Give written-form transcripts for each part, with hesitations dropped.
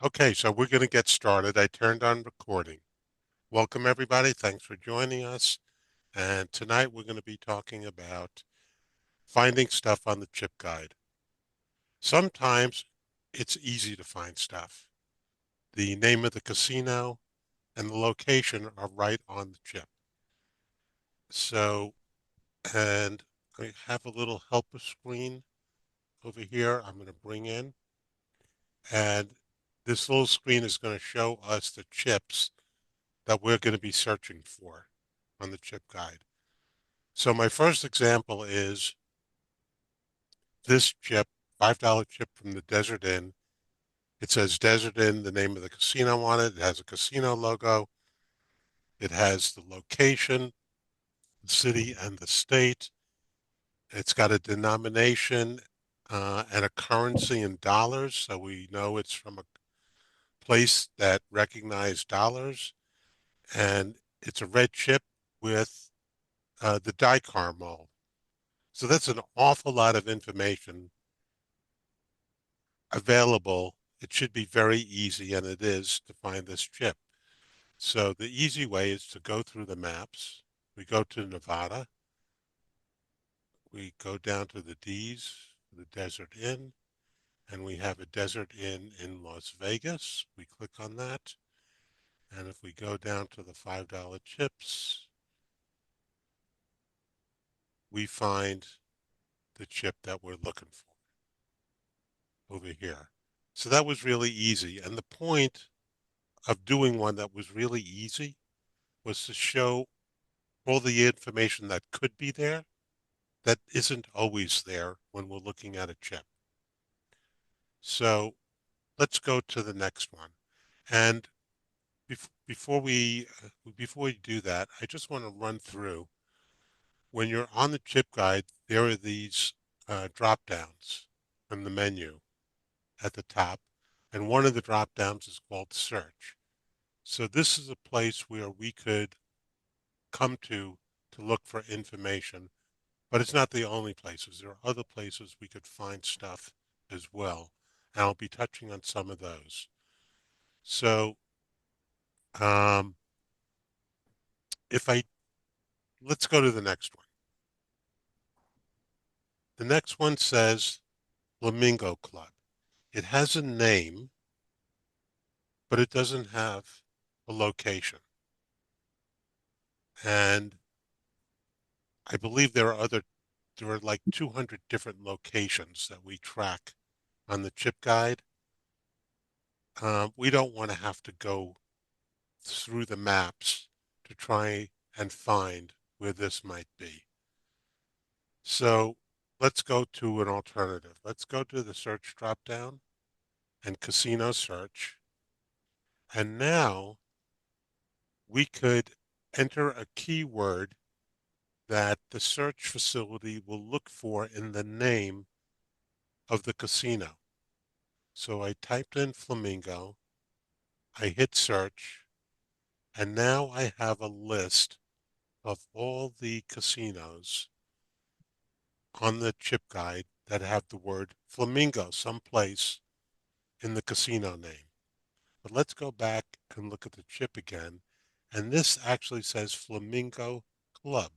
Okay, so we're going to get started. I turned on recording. Welcome, everybody. Thanks for joining us. And tonight we're going to be talking about finding stuff on the chip guide. Sometimes it's easy to find stuff. The name of the casino and the location are right on the chip. So, and I have a little helper screen over here I'm going to bring in. And this little screen is going to show us the chips that we're going to be searching for on the chip guide. So my first example is this chip, $5 chip from the Desert Inn. It says Desert Inn, the name of the casino on it. It has a casino logo. It has the location, the city, and the state. It's got a denomination and a currency in dollars, so we know it's from a place that recognized dollars. And it's a red chip with the die-car mold. So that's an awful lot of information available. It should be very easy, and it is, to find this chip. So the easy way is to go through the maps. We go to Nevada. We go down to the D's, the Desert Inn, and we have a Desert Inn in Las Vegas. We click on that. And if we go down to the $5 chips, we find the chip that we're looking for over here. So that was really easy. And the point of doing one that was really easy was to show all the information that could be there that isn't always there when we're looking at a chip. So let's go to the next one. And before we do that, I just want to run through. When you're on the chip guide, there are these drop downs from the menu at the top, and one of the drop downs is called search. So this is a place where we could come to look for information, but it's not the only places. There are other places we could find stuff as well, and I'll be touching on some of those. So um, if I let's go to the next one. The next one says Flamingo Club. It has a name, but it doesn't have a location. And I believe there are like 200 different locations that we track on the chip guide. We don't want to have to go through the maps to try and find where this might be. So let's go to an alternative. Let's go to the search dropdown and casino search. And now we could enter a keyword that the search facility will look for in the name of the casino. So I typed in Flamingo, I hit search, and now I have a list of all the casinos on the chip guide that have the word Flamingo someplace in the casino name. But let's go back and look at the chip again. And this actually says Flamingo Club.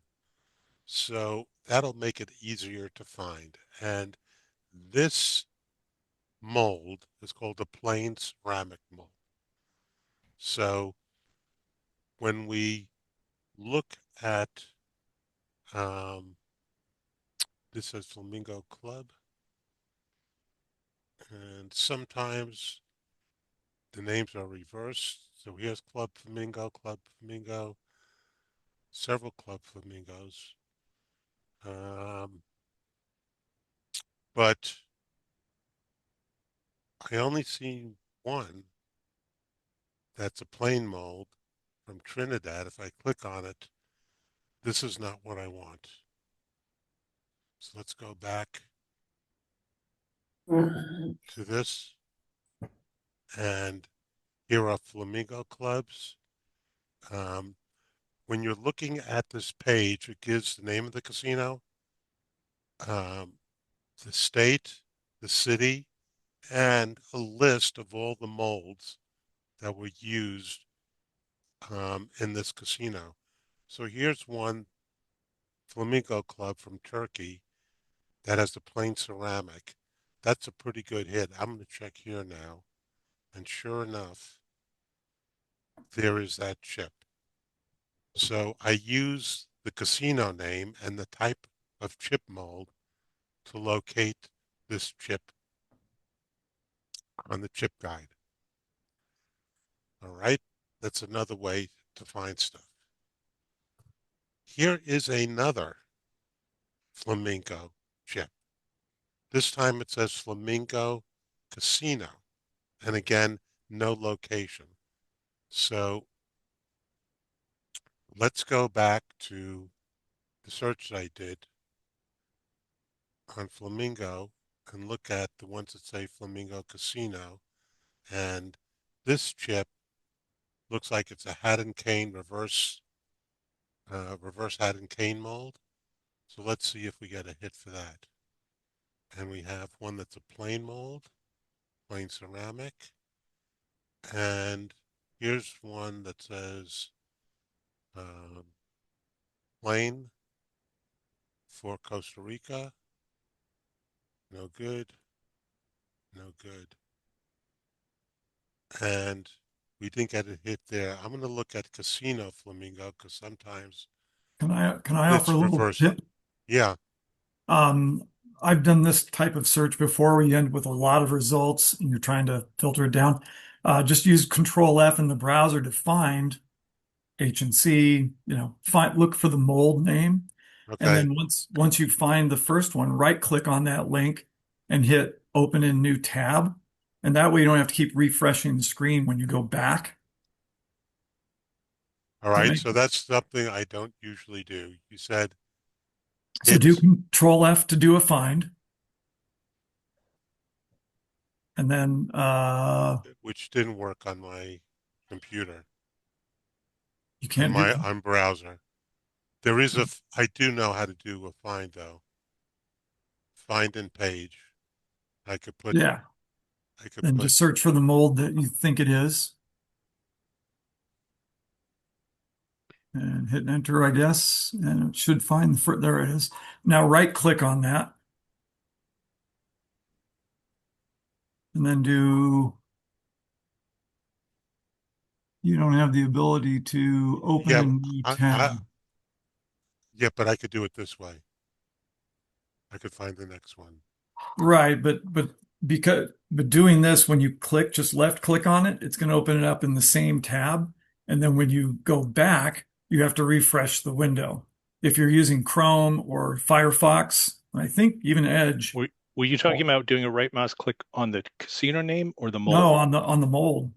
So that'll make it easier to find. And this mold is called a plain ceramic mold. So when we look at, um, this says Flamingo Club, and sometimes the names are reversed. So here's Club Flamingo, several Club Flamingos. Um, but I only see one that's a plain mold from Trinidad. If I click on it, this is not what I want. So let's go back to this. And here are Flamingo clubs. Um, when you're looking at this page, it gives the name of the casino, um, the state, the city, and a list of all the molds that were used in this casino. So here's one Flamingo Club from Turkey that has the plain ceramic. That's a pretty good hit. I'm going to check here now. And sure enough, there is that chip. So I use the casino name and the type of chip mold to locate this chip on the chip guide. All right. That's another way to find stuff. Here is another Flamingo chip. This time it says Flamingo Casino. And again, no location. So let's go back to the search that I did on Flamingo and look at the ones that say Flamingo Casino. And this chip looks like it's a hat and cane reverse hat and cane mold. So let's see if we get a hit for that. And we have one that's a plain mold, plain ceramic. And here's one that says um, plain for Costa Rica. No good. No good. And we didn't get a hit there. I'm going to look at Casino Flamingo because sometimes Can I offer a it's little reversed. tip? Yeah. Um, I've done this type of search before where you end with a lot of results and you're trying to filter it down. Just use Control F in the browser to find H and C, look for the mold name. And Okay. then once you find the first one, right click on that link and hit open in new tab. And that way you don't have to keep refreshing the screen when you go back. All Does that right. make So that's something I don't usually do. You said So do hit, Control F to do a find. And then which didn't work on my computer, you on can't do my on browser. There is I do know how to do a find though. Find in page. I could put, yeah. I could Then put, just search for the mold that you think it is and hit enter, I guess, and it should find there it is. Now right click on that and then you don't have the ability to open yeah, a new I, tab. I, yeah, but I could do it this way. I could find the next one. Right, but doing this when you click, just left click on it, it's going to open it up in the same tab. And then when you go back, you have to refresh the window. If you're using Chrome or Firefox, I think even Edge. Were you talking Oh, about doing a right mouse click on the casino name or the no, mold? on the mold.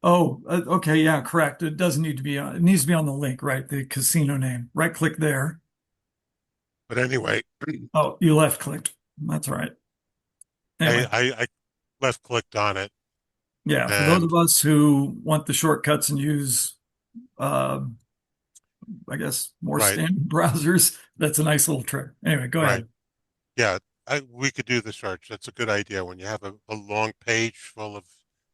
Oh, okay, yeah, correct. It doesn't need to be on, it needs to be on the link, right? The casino name. Right click there. But anyway, Oh, you left clicked. That's right. I, Anyway, I, I left clicked on it yeah, for those and of us who want the shortcuts and use uh, I guess more right, standard browsers, that's a nice little trick. Anyway, go right. ahead. Yeah, we could do the search. That's a good idea when you have a long page full of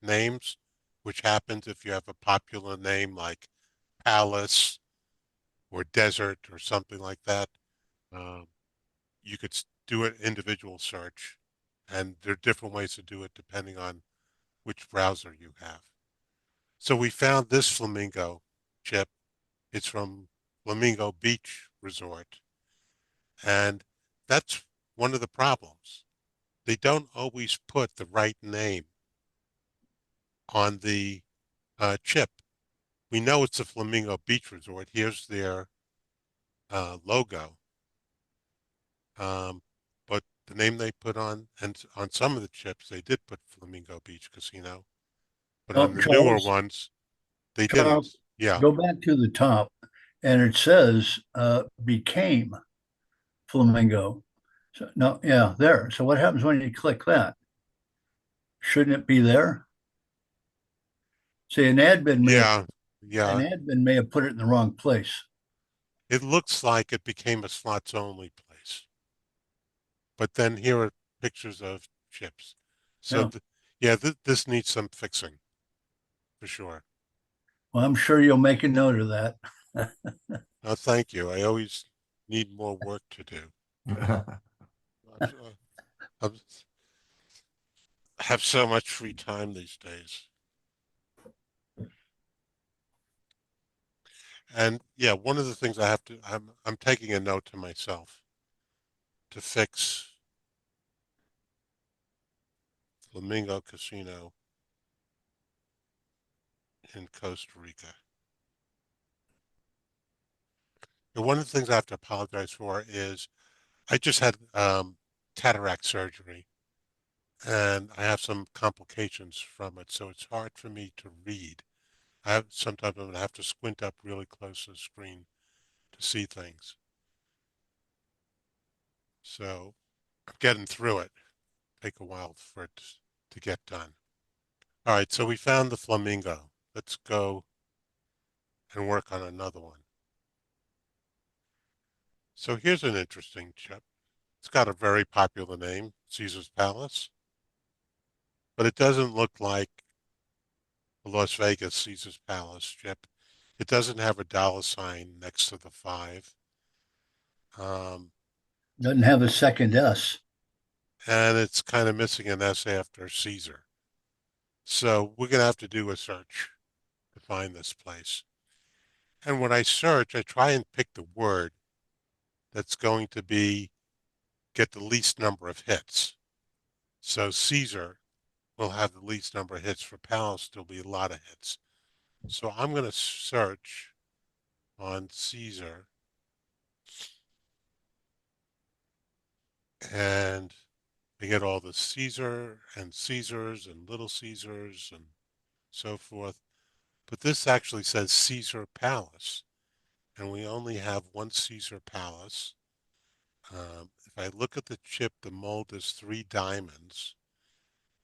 names, which happens if you have a popular name like Palace or Desert or something like that. Um, you could do an individual search, and there are different ways to do it depending on which browser you have. So we found this flamingo chip. It's from Flamingo Beach Resort, and that's one of the problems. They don't always put the right name on the chip. We know it's a Flamingo Beach Resort. Here's their logo. Um, but the name they put on, and on some of the chips, they did put Flamingo Beach Casino, but on Oh, the newer Charles, ones, they didn't. Charles, Yeah, go back to the top and it says became flamingo. So, no, yeah, there. So what happens when you click that? Shouldn't it be there? See, yeah, an yeah. admin may have put it in the wrong place. It looks like it became a slots only place. But then here are pictures of chips. So Yeah. yeah, this needs some fixing for sure. Well, I'm sure you'll make a note of that. Oh, thank you. I always need more work to do. I have so much free time these days. And yeah, one of the things I'm taking a note to myself to fix Flamingo Casino in Costa Rica. And one of the things I have to apologize for is I just had cataract surgery and I have some complications from it, so it's hard for me to read. Sometimes I'm gonna have to squint up really close to the screen to see things. So I'm getting through it. Take a while for it to get done. All right, so we found the flamingo. Let's go and work on another one. So here's an interesting chip. It's got a very popular name, Caesar's Palace, but it doesn't look like the Las Vegas Caesar's Palace chip. It doesn't have a dollar sign next to the 5. Um, Doesn't have a second S. and it's kind of missing an S after Caesar. So we're going to have to do a search to find this place. And when I search, I try and pick the word that's going to get the least number of hits. So Caesar will have the least number of hits. For Palace, there'll be a lot of hits. So I'm going to search on Caesar and I get all the Caesar and Caesars and Little Caesars and so forth. But this actually says Caesar Palace, and we only have one Caesar Palace. If I look at the chip, the mold is 3 diamonds,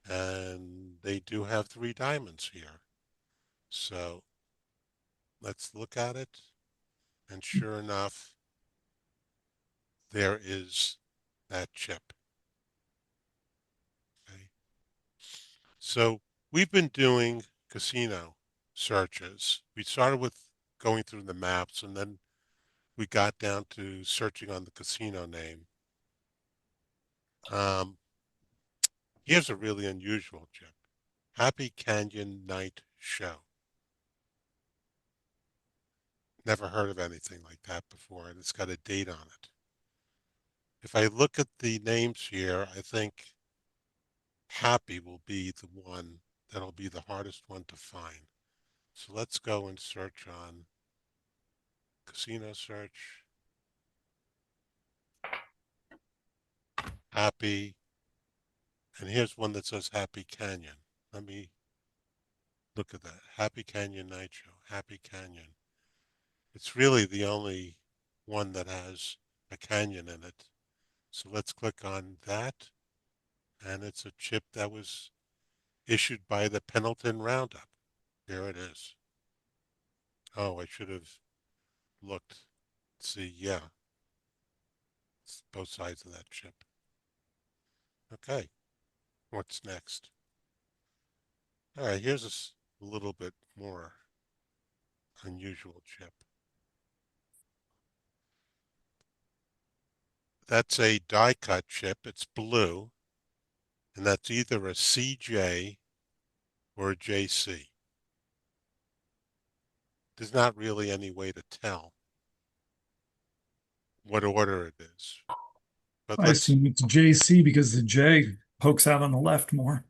and they do have 3 diamonds here. So let's look at it, and sure enough, there is that chip. Okay. So we've been doing casino searches. We started with going through the maps, and then we got down to searching on the casino name. Um, Here's a really unusual chip. Happy Canyon Night Show. Never heard of anything like that before, and it's got a date on it. If I look at the names here, I think Happy will be the one that'll be the hardest one to find. So let's go and search on casino search. Happy. And here's one that says Happy Canyon. Let me look at that. Happy Canyon Night Show. Happy Canyon. It's really the only one that has a canyon in it. So let's click on that. And it's a chip that was issued by the Pendleton Roundup. There it is. Oh, I should have looked. Let's see, yeah, it's both sides of that chip. Okay, what's next? All right, here's a little bit more unusual chip. That's a die cut chip. It's blue, and that's either a CJ or a JC. There's not really any way to tell what order it is. But I assume it's JC because the J pokes out on the left more.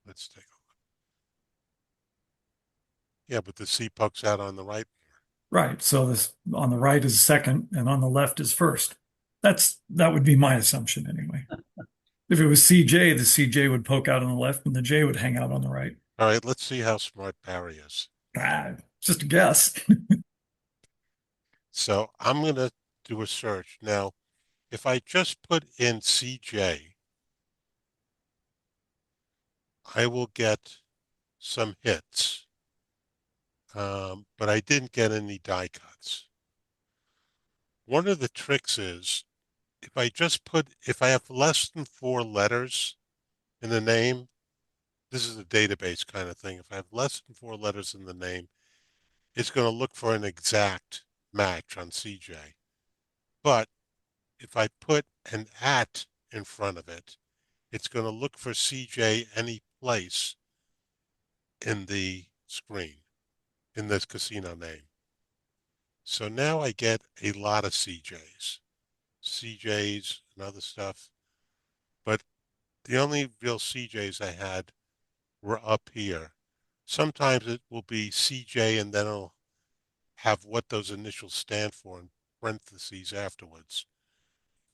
let's take a look. Yeah, but the C pokes out on the right. Right. So this on the right is second and on the left is first. That would be my assumption anyway. If it was CJ, the CJ would poke out on the left and the J would hang out on the right. All right, let's see how smart Barry is. Just a guess. So I'm going to do a search. Now, if I just put in CJ, I will get some hits, but I didn't get any die cuts. One of the tricks is if I have less than 4 letters in the name, this is a database kind of thing. If I have less than 4 letters in the name, it's going to look for an exact match on CJ. But if I put an at in front of it, it's going to look for CJ any place in the screen, in this casino name. So now I get a lot of CJs and other stuff. But the only real CJs I had were up here. Sometimes it will be CJ and then it'll have what those initials stand for in parentheses afterwards.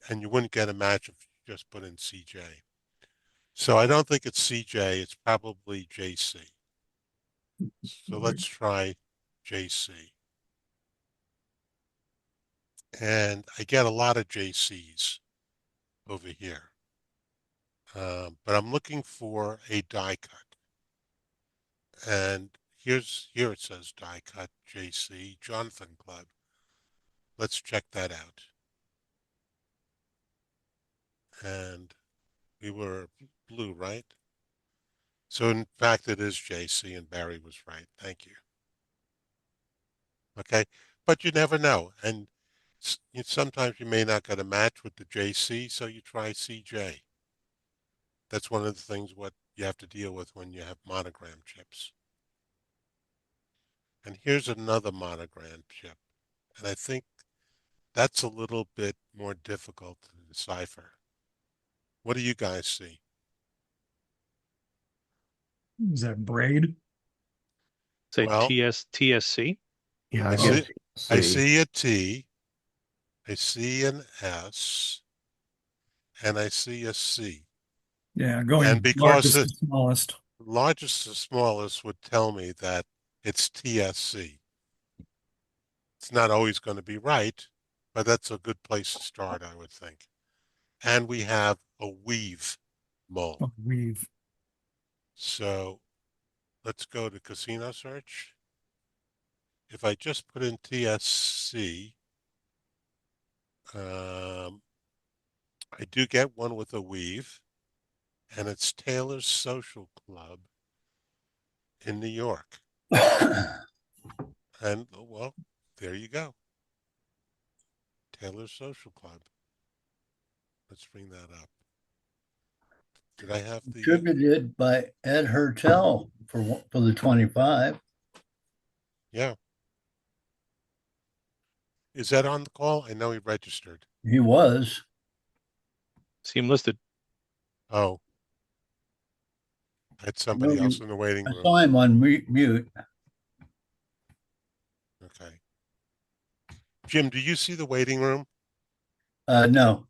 And you wouldn't get a match if you just put in CJ. So I don't think it's CJ, it's probably JC. So let's try JC. And I get a lot of JCs over here. But I'm looking for a die cut. And here it says die cut JC Jonathan Club. Let's check that out. And we were blue, right? So in fact, it is JC and Barry was right. Thank you. Okay. But you never know. And sometimes you may not get a match with the JC, so you try CJ. That's one of the things what you have to deal with when you have monogram chips. And here's another monogram chip. And I think that's a little bit more difficult to decipher. What do you guys see? Is that braid? Say Well, TSC. Yeah, I I see, guess I C. see a T, I see an S, and I see a C. Yeah, And going because largest the to smallest. largest to smallest would tell me that it's TSC. It's not always going to be right, but that's a good place to start, I would think. And we have a weave mold. Oh, weave. So let's go to casino search. If I just put in TSC, I do get one with a weave, and it's Taylor's Social Club in New York. And, well, there you go. Taylor's Social Club. Let's bring that up. Did I have the... Contributed by Ed Hertel for the 25. Yeah. Is that on the call? I know he registered. He was. See him listed. Oh. I had somebody No, else in the waiting I room. saw him on mute. Okay. Jim, do you see the waiting room? No,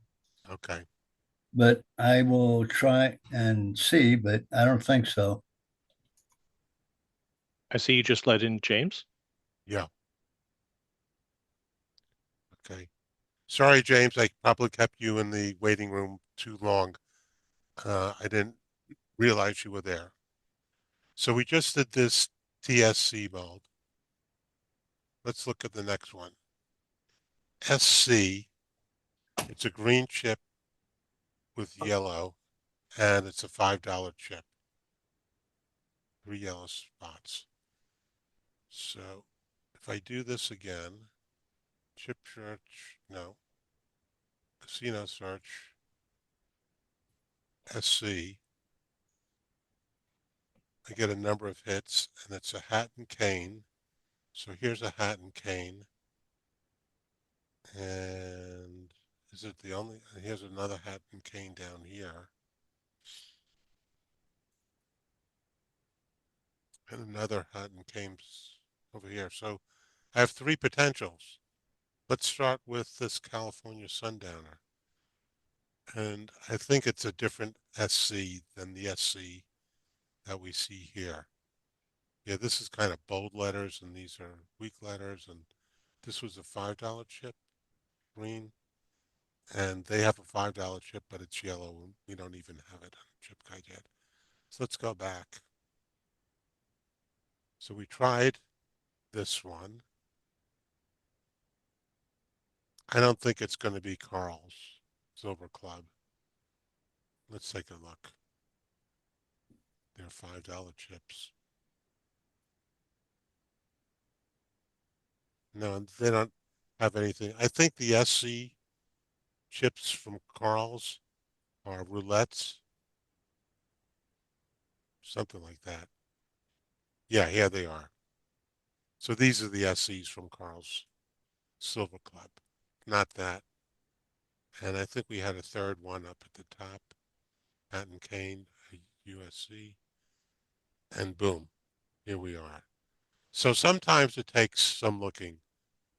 Okay. but I will try and see, but I don't think so. I see you just let in James. Yeah. Okay. Sorry, James, I probably kept you in the waiting room too long. I didn't realize you were there. So we just did this TSC mode. Let's look at the next one. SC, it's a green chip with yellow, and it's a $5 chip. 3 yellow spots. So if I do this again, chip search, no, casino search, SC, I get a number of hits, and it's a hat and cane. So here's a hat and cane. And is it the only? Here's another hat and cane down here. And another hat and cane over here. So I have 3 potentials. Let's start with this California Sundowner. And I think it's a different SC than the SC that we see here. Yeah, this is kind of bold letters, and these are weak letters, and this was a $5 chip, green, and they have a $5 chip, but it's yellow. We don't even have it on ChipGuide yet. So let's go back. So we tried this one. I don't think it's going to be Carl's. Silver Club. Let's take a look. They're $5 chips. No, they don't have anything. I think the SC chips from Carl's are roulettes, something like that. Yeah, here they are. So these are the SCs from Carl's Silver Club, not that. And I think we had a third one up at the top, Patent Cane, USC, and boom, here we are. So sometimes it takes some looking.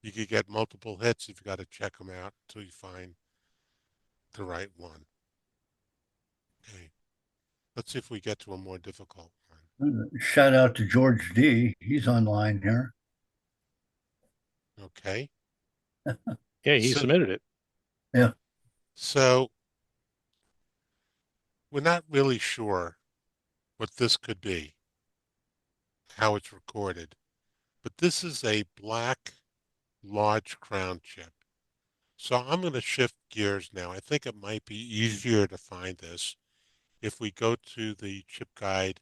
You could get multiple hits if you got to check them out until you find the right one. Okay, let's see if we get to a more difficult one. Shout out to George D. He's online here. Okay, Yeah, he so submitted it. Yeah. so we're not really sure what this could be, how it's recorded, but this is a black large crown chip. So I'm going to shift gears now. I think it might be easier to find this if we go to the ChipGuide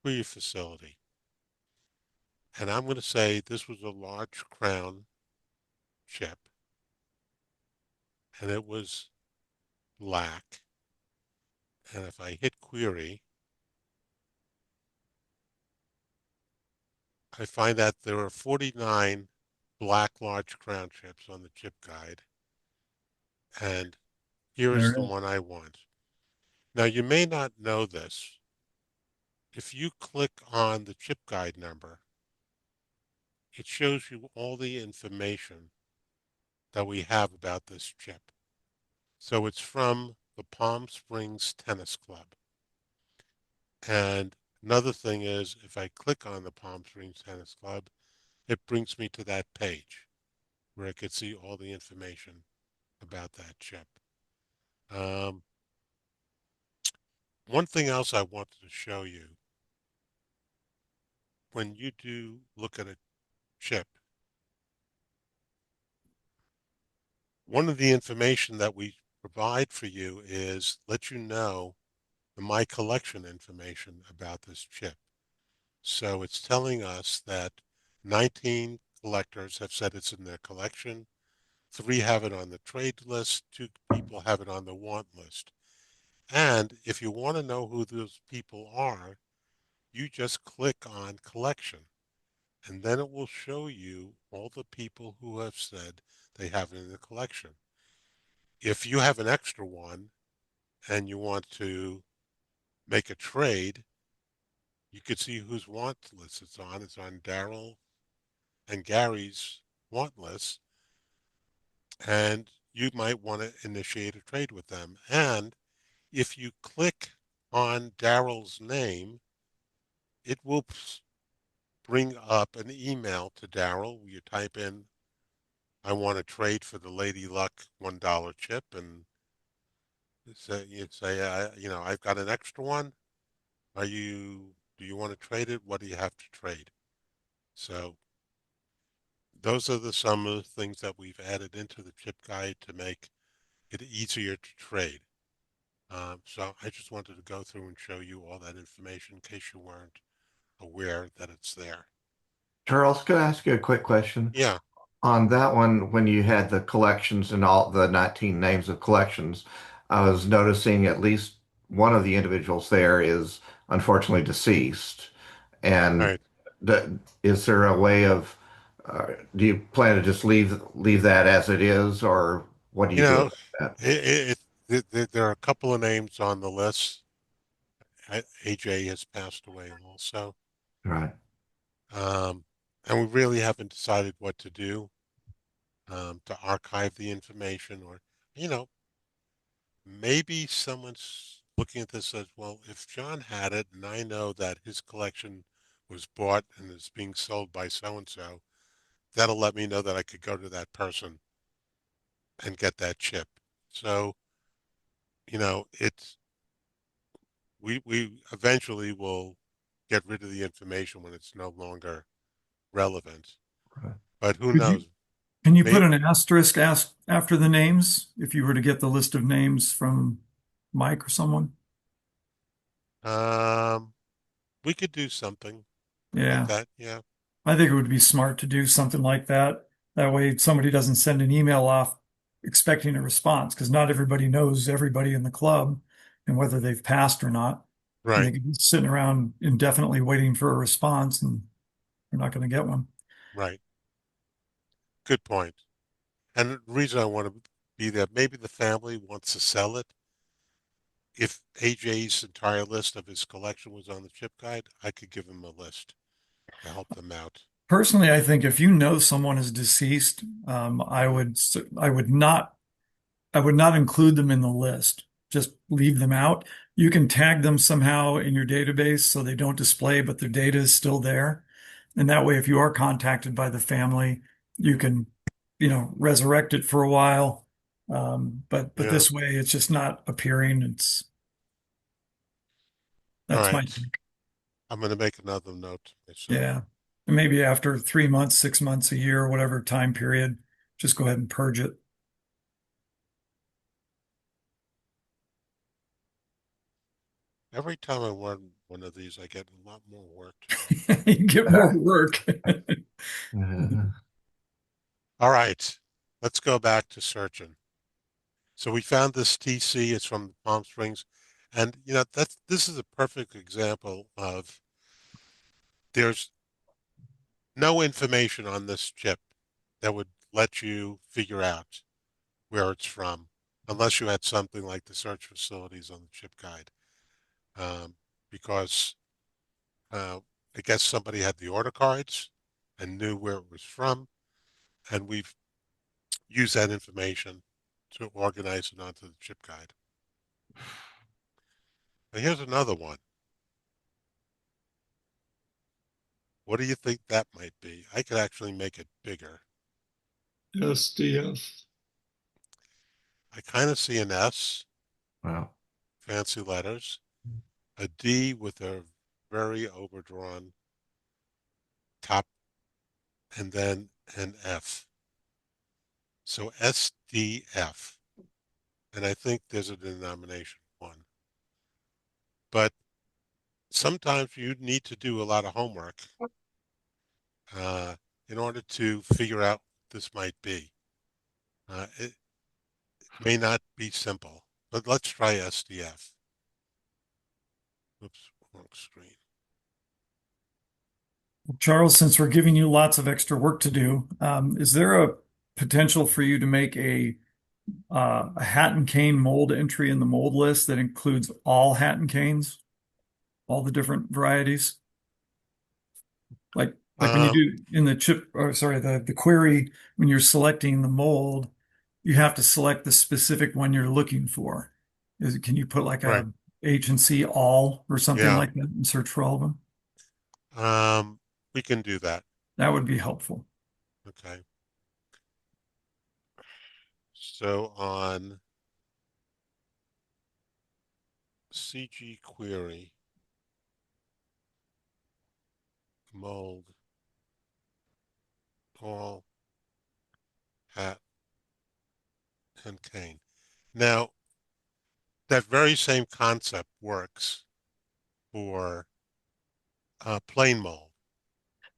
query facility. And I'm going to say this was a large crown chip, and it was black. And if I hit query, I find that there are 49 black large crown chips on the chip guide. And here is There the it is. one I want. Now, you may not know this. If you click on the chip guide number, it shows you all the information that we have about this chip. So it's from the Palm Springs Tennis Club. And another thing is, if I click on the Palm Springs Tennis Club, it brings me to that page where I could see all the information about that chip. Um, One thing else I wanted to show you, when you do look at a chip, one of the information that we provide for you is let you know the My Collection information about this chip. So it's telling us that 19 collectors have said it's in their collection. 3 have it on the trade list. 2 people have it on the want list. And if you want to know who those people are, you just click on collection. And then it will show you all the people who have said they have it in the collection. If you have an extra one and you want to make a trade, you could see whose want list it's on. It's on Daryl and Gary's want list, and you might want to initiate a trade with them. And if you click on Daryl's name, it will bring up an email to Daryl. You type in, I want to trade for the Lady Luck $1 chip, and you'd say, I've got an extra one. Do you want to trade it? What do you have to trade? So those are some of the things that we've added into the chip guide to make it easier to trade. So I just wanted to go through and show you all that information in case you weren't aware that it's there. Charles, could I ask you a quick question? Yeah, On that one, when you had the collections and all the 19 names of collections, I was noticing at least one of the individuals there is unfortunately deceased. And right. is there a way of, do you plan to just leave that as it is, or what do You you do know, about that? there are a couple of names on the list. AJ has passed away also. Right. Um, and we really haven't decided what to do to archive the information or, you know, maybe someone's looking at this as, well, if John had it and I know that his collection was bought and is being sold by so-and-so, that'll let me know that I could go to that person and get that chip. So, it's we eventually will get rid of the information when it's no longer relevant. Right. But who Could you knows? Can you put Maybe, an asterisk after the names if you were to get the list of names from Mike or someone? um, we could do something like Yeah, that. Yeah, I think it would be smart to do something like that. That way somebody doesn't send an email off expecting a response because not everybody knows everybody in the club and whether they've passed or not. And they right, could be sitting around indefinitely waiting for a response and they're not going to get one. right. Good point. And the reason I want to be there, maybe the family wants to sell it. If AJ's entire list of his collection was on the chip guide, I could give him a list to help them out. Personally, I think if you know someone is deceased, Mhm. I would not include them in the list. Just leave them out. You can tag them somehow in your database so they don't display, but their data is still there. And that way, if you are contacted by the family, you can, resurrect it for a while. But Yeah. this way, it's just not appearing. All That's my right. take. I'm going to make another note to myself. Yeah. And maybe after 3 months, 6 months, a year, whatever time period, just go ahead and purge it. Every time I run one of these, I get a lot more work to do. You get more work. All right. Let's go back to searching. So we found this TC. It's from Palm Springs. And, this is a perfect example of there's no information on this chip that would let you figure out where it's from, unless you had something like the search facilities on the chip guide. Um, because I guess somebody had the order cards and knew where it was from, and we've used that information to organize it onto the chip guide. Now here's another one. What do you think that might be? I could actually make it bigger. SDF. I kind of see an S, Wow. fancy letters, a D with a very overdrawn top, and then an F. So SDF. And I think there's a denomination one. But sometimes you need to do a lot of homework uh, in order to figure out what this might be. It may not be simple, but let's try SDF. Oops, wrong screen. Charles, since we're giving you lots of extra work to do, is there a potential for you to make a hat and cane mold entry in the mold list that includes all hat and canes, all the different varieties? Like when you Um, do in the chip, or sorry, the query, when you're selecting the mold, you have to select the specific one you're looking for. Can you put like right. a H and C all or something Yeah. like that and search for all of them? We can do that. That would be helpful. Okay. So on CG query, mold, all, hat, and cane. Now, that very same concept works for plain mold,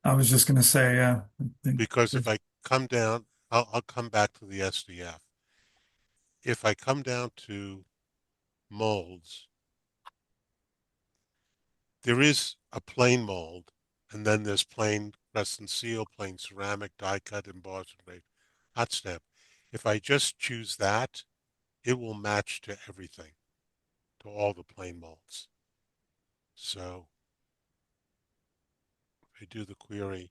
I was just going to say, I think because if there's, I come down, I'll come back to the SDF. If I come down to molds, there is a plain mold, and then there's plain press and seal, plain ceramic, die cut, embossed, engraved, hot stamp. If I just choose that, it will match to everything, to all the plain molds. So if I do the query,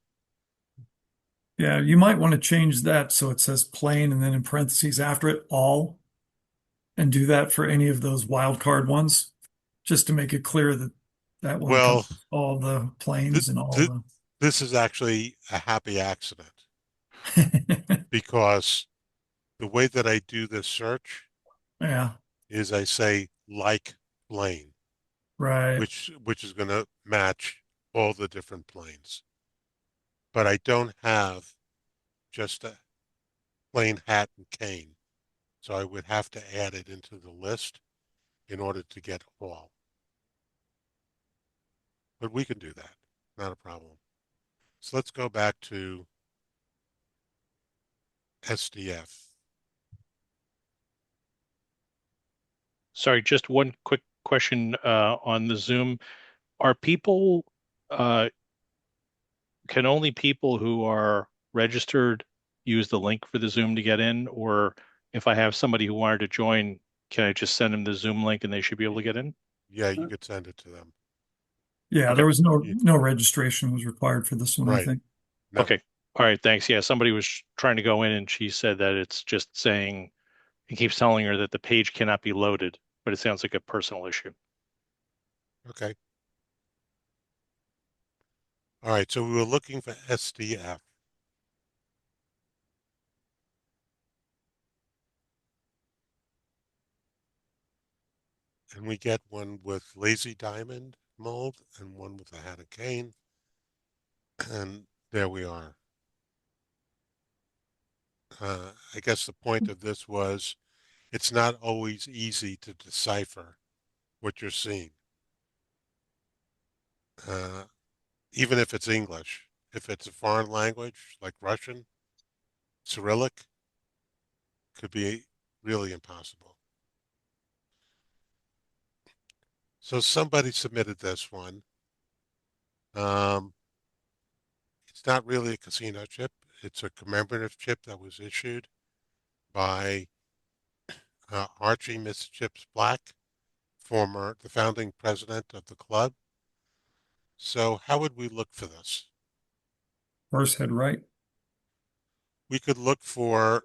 yeah, you might want to change that so it says plain and then in parentheses after it, all, and do that for any of those wildcard ones, just to make it clear that that will well, encompass all the th planes and all th this is actually a happy accident the, because the way that I do this search yeah, is I say like plane, right. which is going to match all the different planes. But I don't have just plain hat and cane. So I would have to add it into the list in order to get all. But we can do that. Not a problem. So let's go back to SDF. Sorry, just one quick question on the Zoom. Are people can only people who are registered use the link for the Zoom to get in? Or if I have somebody who wanted to join, can I just send them the Zoom link and they should be able to get in? Yeah, you could send it to them. Yeah, Okay. there was no You- no registration was required for this one, I Right. think. No. Okay. All right, thanks. Yeah, somebody was trying to go in and she said that it's just saying it keeps telling her that the page cannot be loaded, but it sounds like a personal issue. Okay. All right. So we were looking for SDF. And we get one with lazy diamond mold and one with a hat of cane. And there we are. I guess the point of this was it's not always easy to decipher what you're seeing. Uh, Even if it's English, if it's a foreign language like Russian, Cyrillic, could be really impossible. So somebody submitted this one. Um, it's not really a casino chip. It's a commemorative chip that was issued by Archie Miss Chips Black, the founding president of the club. So how would we look for this? First head right. We could look for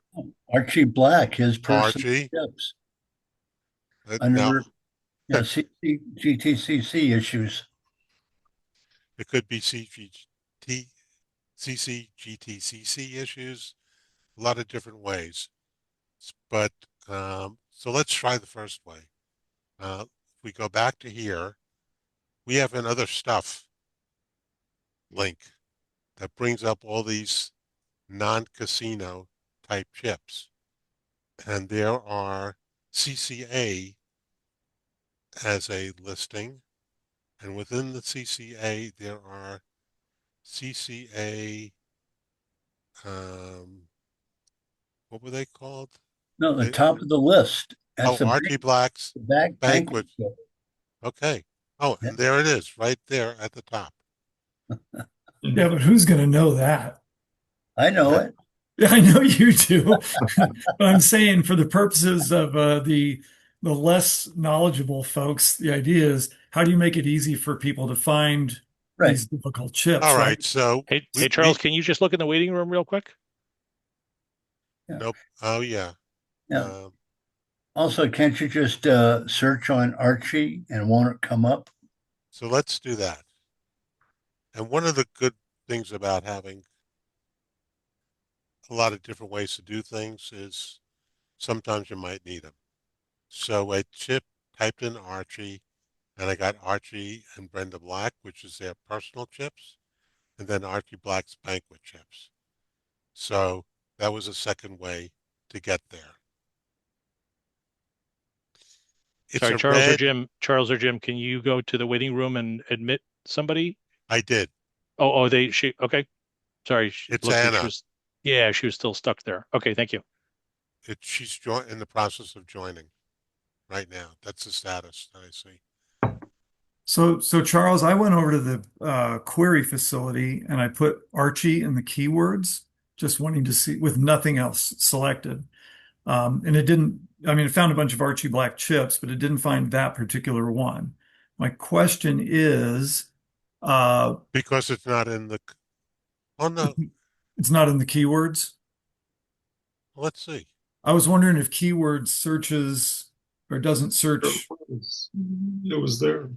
Archie Black, his personal Archie. chips Now, under GTCC issues. it could be CCGTCC issues, a lot of different ways. But so let's try the first way. If we go back to here, we have another stuff link that brings up all these non-casino type chips. And there are CCA as a listing. And within the CCA, there are CCA, what were they called? No, the They, top of the list. That's the Archie Black's back Banquet. chip. Okay. Oh, Yeah. and there it is, right there at the top. Yeah, but who's going to know that? I know it. Yeah, I know you do. But I'm saying for the purposes of the less knowledgeable folks, the idea is how do you make it easy for people to find Right. these difficult chips, All right? right. So Hey, Charles, can you just look in the waiting room real quick? Yeah. nope. Oh, yeah. Yeah. Um, Also, can't you just search on Archie and won't it come up? so let's do that. And one of the good things about having a lot of different ways to do things is sometimes you might need them. So a chip typed in Archie, and I got Archie and Brenda Black, which is their personal chips, and then Archie Black's banquet chips. So that was a second way to get there. It's Sorry, a red. Charles or Jim, can you go to the waiting room and admit somebody? I did. Okay. Sorry, it It's looked like Anna. she was still stuck there. Okay, thank you. She's in the process of joining right now. That's the status that I see. So Charles, I went over to the query facility and I put Archie in the keywords, just wanting to see with nothing else selected. And it didn't, I mean, it found a bunch of Archie Black chips, but it didn't find that particular one. My question is, Because it's not in the. Oh no. it's not in the keywords. Let's see. I was wondering if keywords searches or doesn't search. It was there.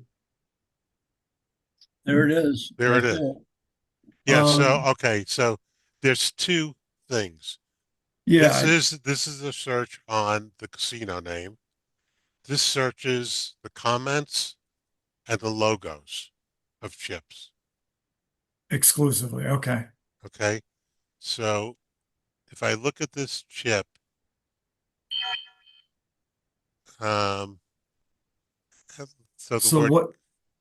There it is. There right it is. there. Yeah. So Um, okay. So there's two things. Yeah, This is a search on the casino name. This searches the comments and the logos of chips. exclusively. Okay. Okay. So if I look at this chip, um, so the So word what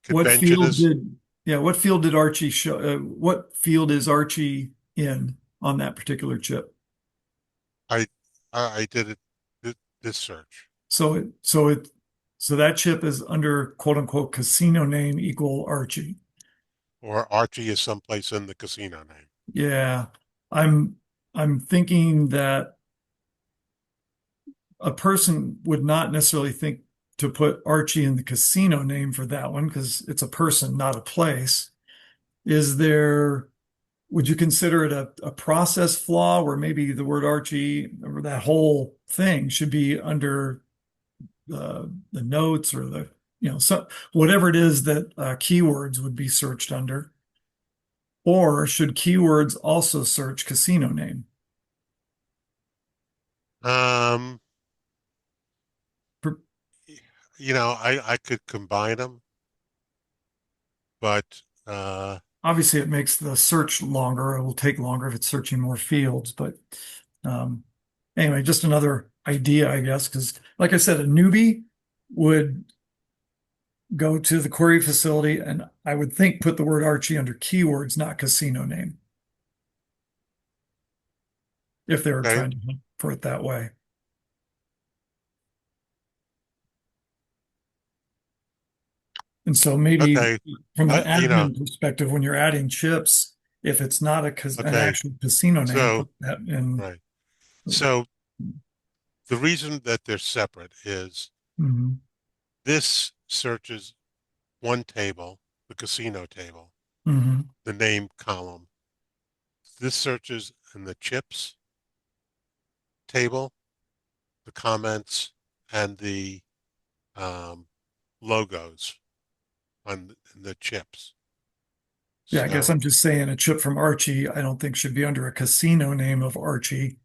convention field is, did what field did Archie show? What field is Archie in on that particular chip? I I did it this search, So that chip is under quote unquote casino name equal Archie. or Archie is someplace in the casino name. Yeah, I'm I'm thinking that a person would not necessarily think to put Archie in the casino name for that one because it's a person, not a place. Is there, would you consider it a process flaw where maybe the word Archie or that whole thing should be under the notes or so whatever it is that keywords would be searched under? Or should keywords also search casino name? Um, Per- I could combine them, but Obviously, it makes the search longer. It will take longer if it's searching more fields. But um, anyway, just another idea, I guess, because like I said, a newbie would go to the query facility and I would think put the word Archie under keywords, not casino name, if they were okay, trying to hunt for it that way. And so maybe okay, from an I, you know, admin perspective, when you're adding chips, if it's not an okay. actual casino name, So put that in. right. So the reason that they're separate is Mhm. this searches one table, the casino table, Mhm. the name column. This searches in the chips table, the comments, and the um, logos on the chips. Yeah, I guess So, I'm just saying a chip from Archie, I don't think should be under a casino name of Archie.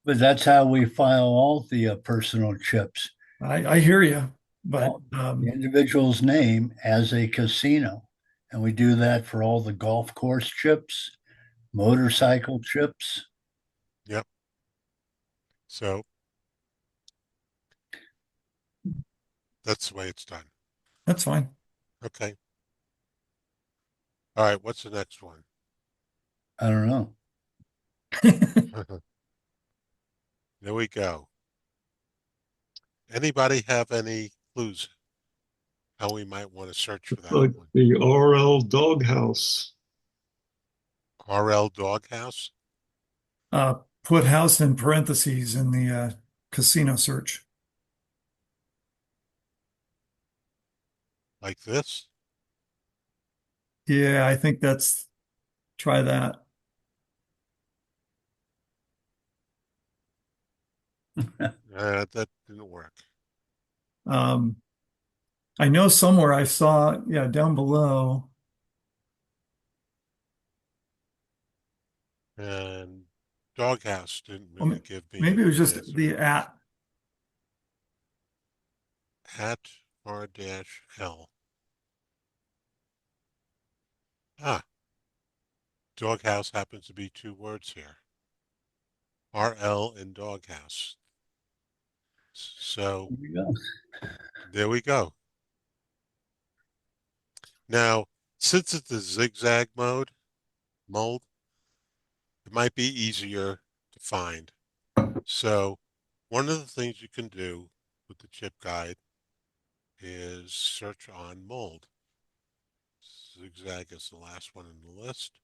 But that's how we file all the personal chips. I hear you, but All the individual's name as a casino. And we do that for all the golf course chips, motorcycle chips. yep. So that's the way it's done. that's fine. Okay. All right. What's the next one? I don't know. There we go. Anybody have any clues how we might want to search for that Like one? the RL Doghouse. RL Doghouse, Uh, put house in parentheses in the casino search. like this. Yeah, I think try that. That didn't work. Um, I know somewhere I saw, yeah, down below. And Doghouse didn't Well, really give me maybe it was an just answer. the at. At R dash L. Ah, Doghouse happens to be two words here. RL and Doghouse. So There we go. there we go. Now, since it's a zigzag mold, it might be easier to find. So one of the things you can do with the chip guide is search on mold. Zigzag is the last one in the list.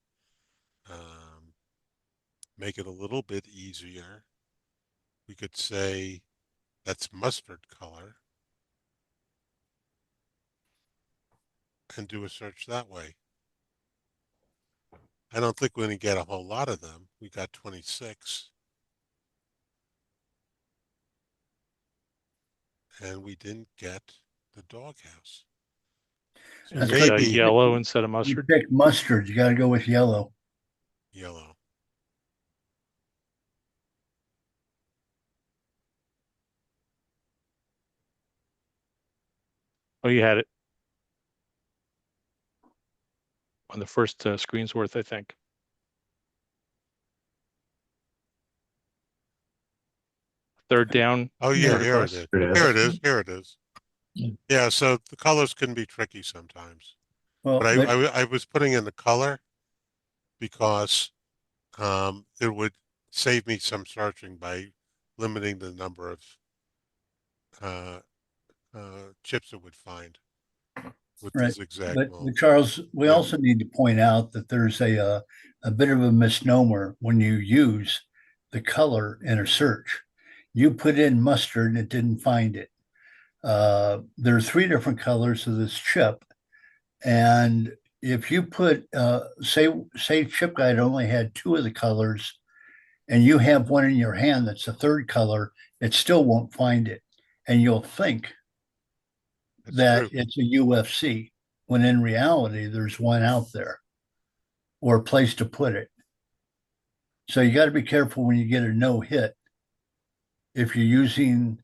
Um, make it a little bit easier. We could say that's mustard color and do a search that way. I don't think we're going to get a whole lot of them. We got 26. And we didn't get the doghouse. So That's Maybe because maybe yellow instead of you mustard. pick mustard. You got to go with yellow. yellow. Oh, you had it on the first screen's worth, I think. third down. Oh yeah, third here it across. is. There it Here is. it is. Here it is. Yeah, so the colors can be tricky sometimes. Well, But but I was putting in the color because it would save me some searching by limiting the number of uh, chips it would find with the right. zigzag But mold. Charles, we Yeah, also need to point out that there's a bit of a misnomer when you use the color in a search. You put in mustard and it didn't find it. There are three different colors of this chip, and if you put say ChipGuide only had two of the colors, and you have one in your hand that's the third color, it still won't find it, and you'll think that's that true. it's a UFC when in reality there's one out there or a place to put it. So you got to be careful when you get a no hit if you're using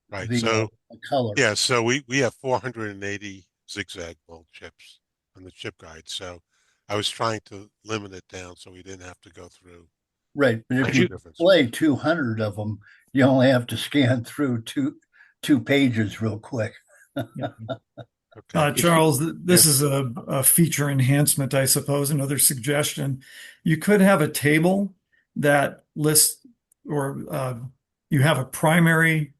Right. the So color. yeah, so we have 480 zigzag mold chips on the chip guide. So I was trying to limit it down so we didn't have to go through Right. But if Could finding you you differences. play 200 of them, you only have to scan through two pages real quick. Okay. if you Charles, Yeah. this is a feature enhancement, I suppose. Another suggestion. You could have a table that lists, or you have a primary,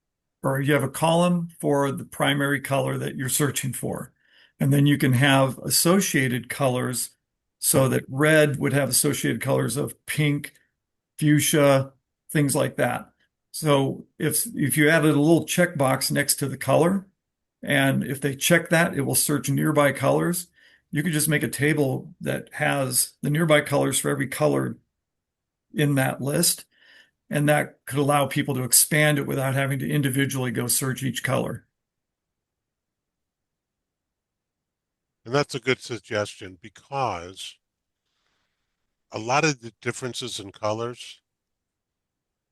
or you have a column for the primary color that you're searching for. And then you can have associated colors so that red would have associated colors of pink, fuchsia, things like that. So if you added a little checkbox next to the color, and if they check that, it will search nearby colors. You could just make a table that has the nearby colors for every color in that list, and that could allow people to expand it without having to individually go search each color. And that's a good suggestion because a lot of the differences in colors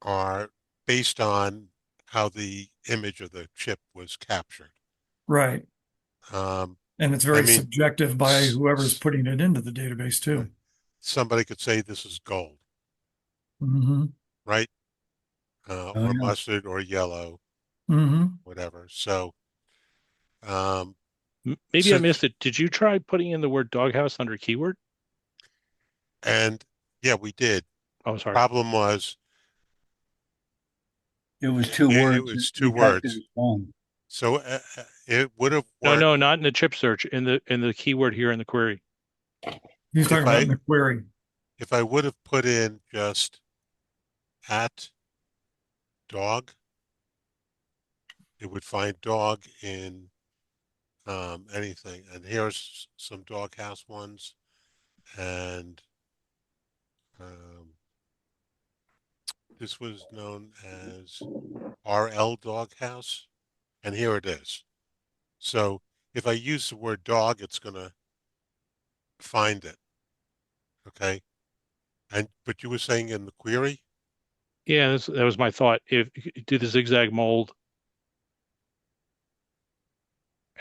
are based on how the image of the chip was captured. Right. Um, And it's I very mean, subjective by s- whoever's s- putting it into the database too. somebody could say this is gold, Hmm. right? Oh, Or yeah. mustard or yellow, Hmm. whatever. So, um, maybe I so, missed it. Did you try putting in the word doghouse under keyword? and yeah, we did. Oh, sorry. Problem was It was two it words. was two You typed it words. as one. So it would have No, worked no, not in the chip search. In the keyword here in the query. He's if talking about in the query. I would have put in just at dog, it would find dog in anything. And here's some doghouse ones, and um, this was known as RL Doghouse, and here it is. So if I use the word dog, it's going to find it. Okay. And but you were saying in the query, Yeah, that was my thought. If do the zigzag mold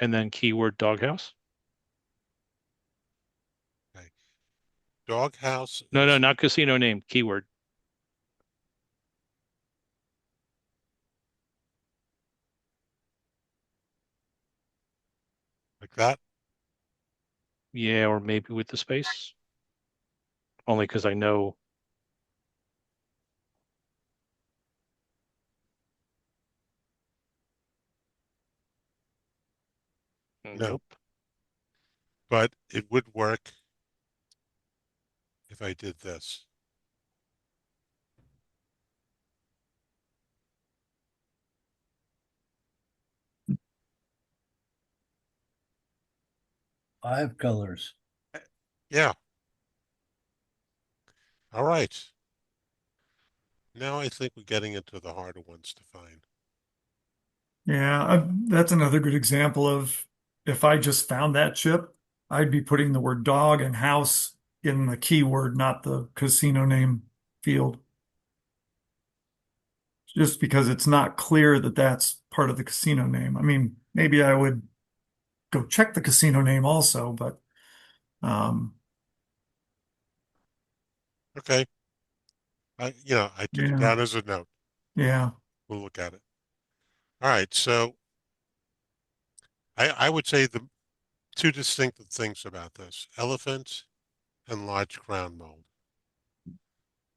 and then keyword doghouse. okay, doghouse No, no, is not casino name. Keyword. like that. Yeah, or maybe with the space. Only because I know. No, Nope. but it would work if I did this. 5 colors. Yeah. All right. Now I think we're getting into the harder ones to find. Yeah, that's another good example of if I just found that chip, I'd be putting the word dog and house in the keyword, not the casino name field, just because it's not clear that that's part of the casino name. I mean, maybe I would go check the casino name also, but um, Okay. I took it yeah, down as a note. yeah. We'll look at it. All right. So I would say the two distinctive things about this: elephant and large crown mold.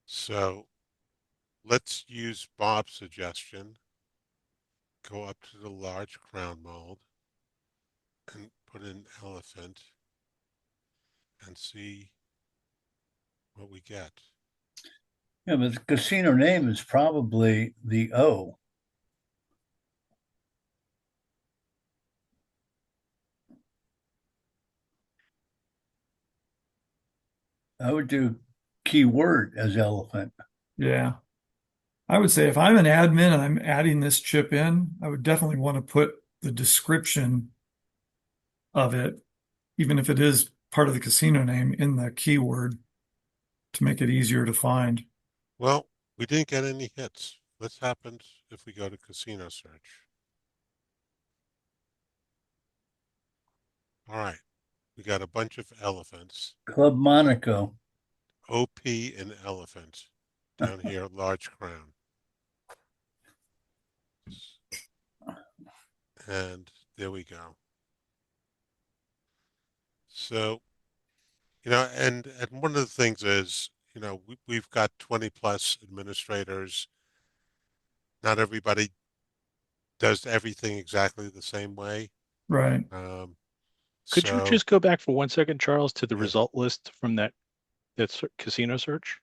So let's use Bob's suggestion. Go up to the large crown mold and put in elephant and see what we get. Yeah, but the casino name is probably the O. I would do keyword as elephant. Yeah. I would say if I'm an admin and I'm adding this chip in, I would definitely want to put the description of it, even if it is part of the casino name, in the keyword to make it easier to find. Well, we didn't get any hits. What happens if we go to casino search? All right. We got a bunch of elephants. Club Monaco. OP and elephant down here, large crown. And there we go. So, and one of the things is, we've got 20 plus administrators. Not everybody does everything exactly the same way. Right. Could you So, just go back for 1 second, Charles, to the yeah. result list from that casino search?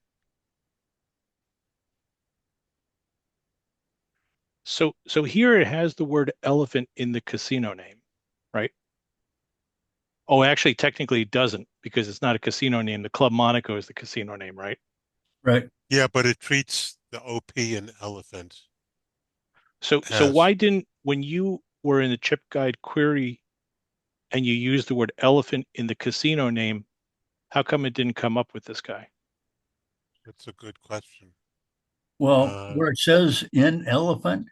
So here it has the word elephant in the casino name, right? Oh, actually, technically it doesn't because it's not a casino name. The Club Monaco is the casino name, right? Right. Yeah, but it treats the OP and elephant So as, why didn't, when you were in the ChipGuide query and you used the word elephant in the casino name, how come it didn't come up with this guy? that's a good question. Well, Uh, where it says in elephant,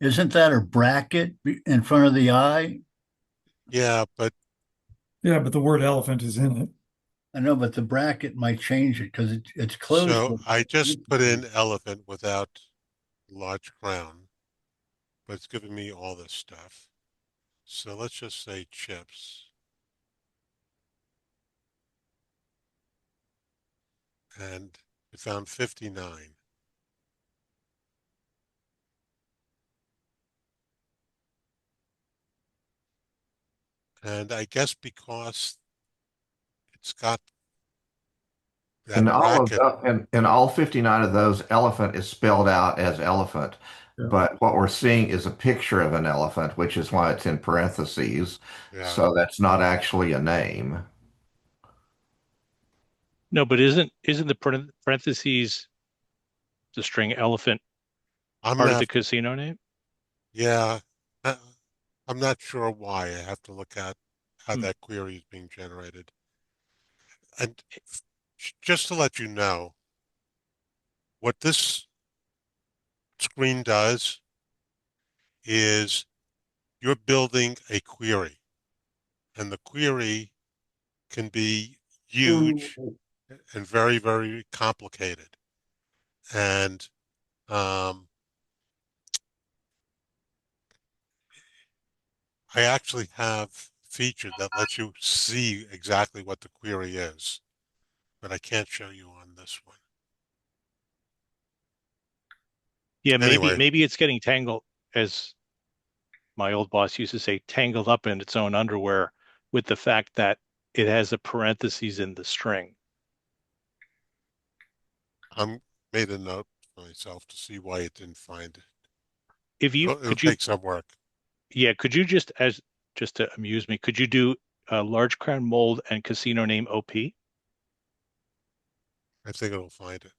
isn't that a bracket in front of the I? yeah, but Yeah, but the word elephant is in it. I know, but the bracket might change it because it's closed. so I just put in elephant without large crown, but it's giving me all this stuff. So let's just say chips. And it found 59. And I guess because it's got that And all of bracket, and all 59 of those, elephant is spelled out as elephant. Yeah. But what we're seeing is a picture of an elephant, which is why it's in parentheses. yeah, So that's not actually a name. No, but isn't the parentheses the string elephant I'm part gonna of the have to, casino name? yeah, uh, I'm not sure why. I have to look at how Hmm. that query is being generated. And just to let you know, what this screen does is you're building a query, and the query can be huge and very, very complicated. And um, I actually have a feature that lets you see exactly what the query is, but I can't show you on this one. Yeah, maybe Anyway, maybe it's getting tangled, as my old boss used to say, tangled up in its own underwear with the fact that it has a parentheses in the string. I'm made a note for myself to see why it didn't find it. If you It'll could you take some work. Yeah, could you just to amuse me, could you do large crown mold and casino name OP? I think it'll find it.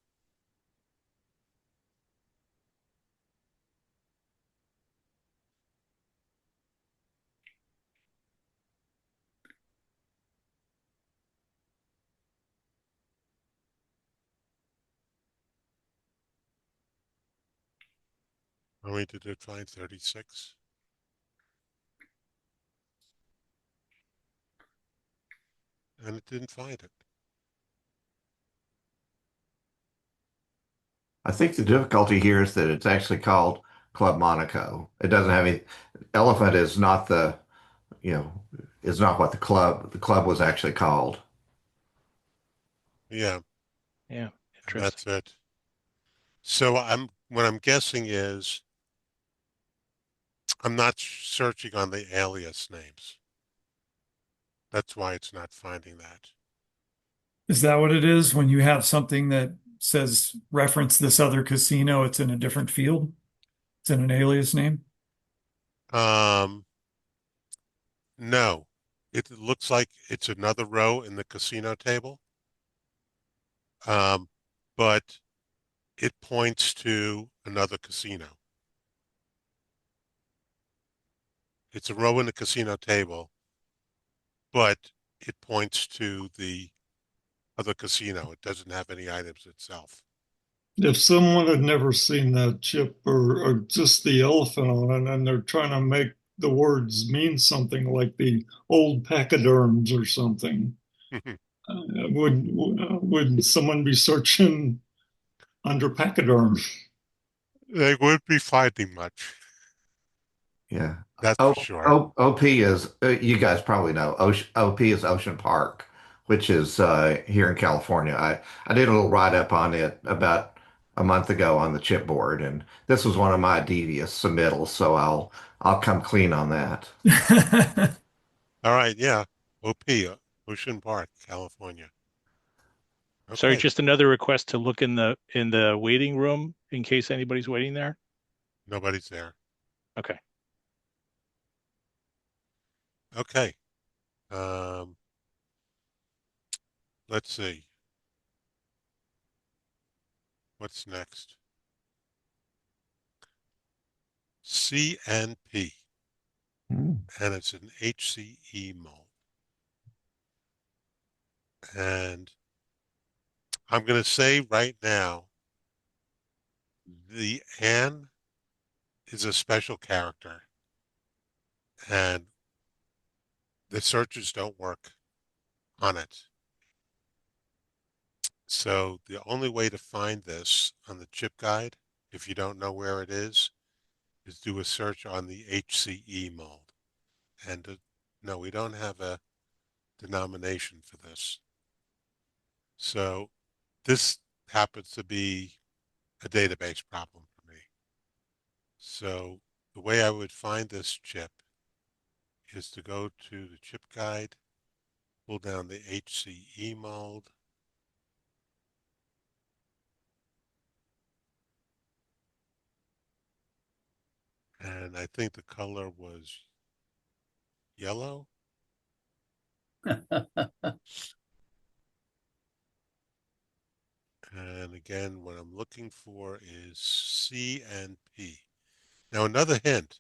I mean, did it find 36? And it didn't find it. I think the difficulty here is that it's actually called Club Monaco. It doesn't have any. Elephant is not the, you know, is not what the club was actually called. Yeah, Yeah, and interesting. that's it. So what I'm guessing is I'm not searching on the alias names. That's why it's not finding that. Is that what it is? When you have something that says reference this other casino, it's in a different field? It's in an alias name? Um, no, it looks like it's another row in the casino table. Um, but it points to another casino. It's a row in the casino table, but it points to the other casino. It doesn't have any items itself. If someone had never seen that chip or just the elephant on it, and they're trying to make the words mean something like the old pachyderms or something, would someone be searching under pachyderm? They would be finding much, Yeah. that's for sure. OP is, you guys probably know, OP is Ocean Park, which is here in California. I did a little write-up on it about a month ago on the chipboard, and this was one of my devious submittals, so I'll come clean on that. All right, yeah. OP, Ocean Park, California. Sorry, Okay, just another request to look in the waiting room in case anybody's waiting there. nobody's there. Okay. Okay. Um, let's see. What's next? CNP, and it's an HCE mold. And I'm going to say right now, the N is a special character, and the searches don't work on it. So the only way to find this on the chip guide, if you don't know where it is do a search on the HCE mold. And no, we don't have a denomination for this. So this happens to be a database problem for me. So the way I would find this chip is to go to the chip guide, pull down the HCE mold, and I think the color was yellow. And again, what I'm looking for is C and P. Now, another hint,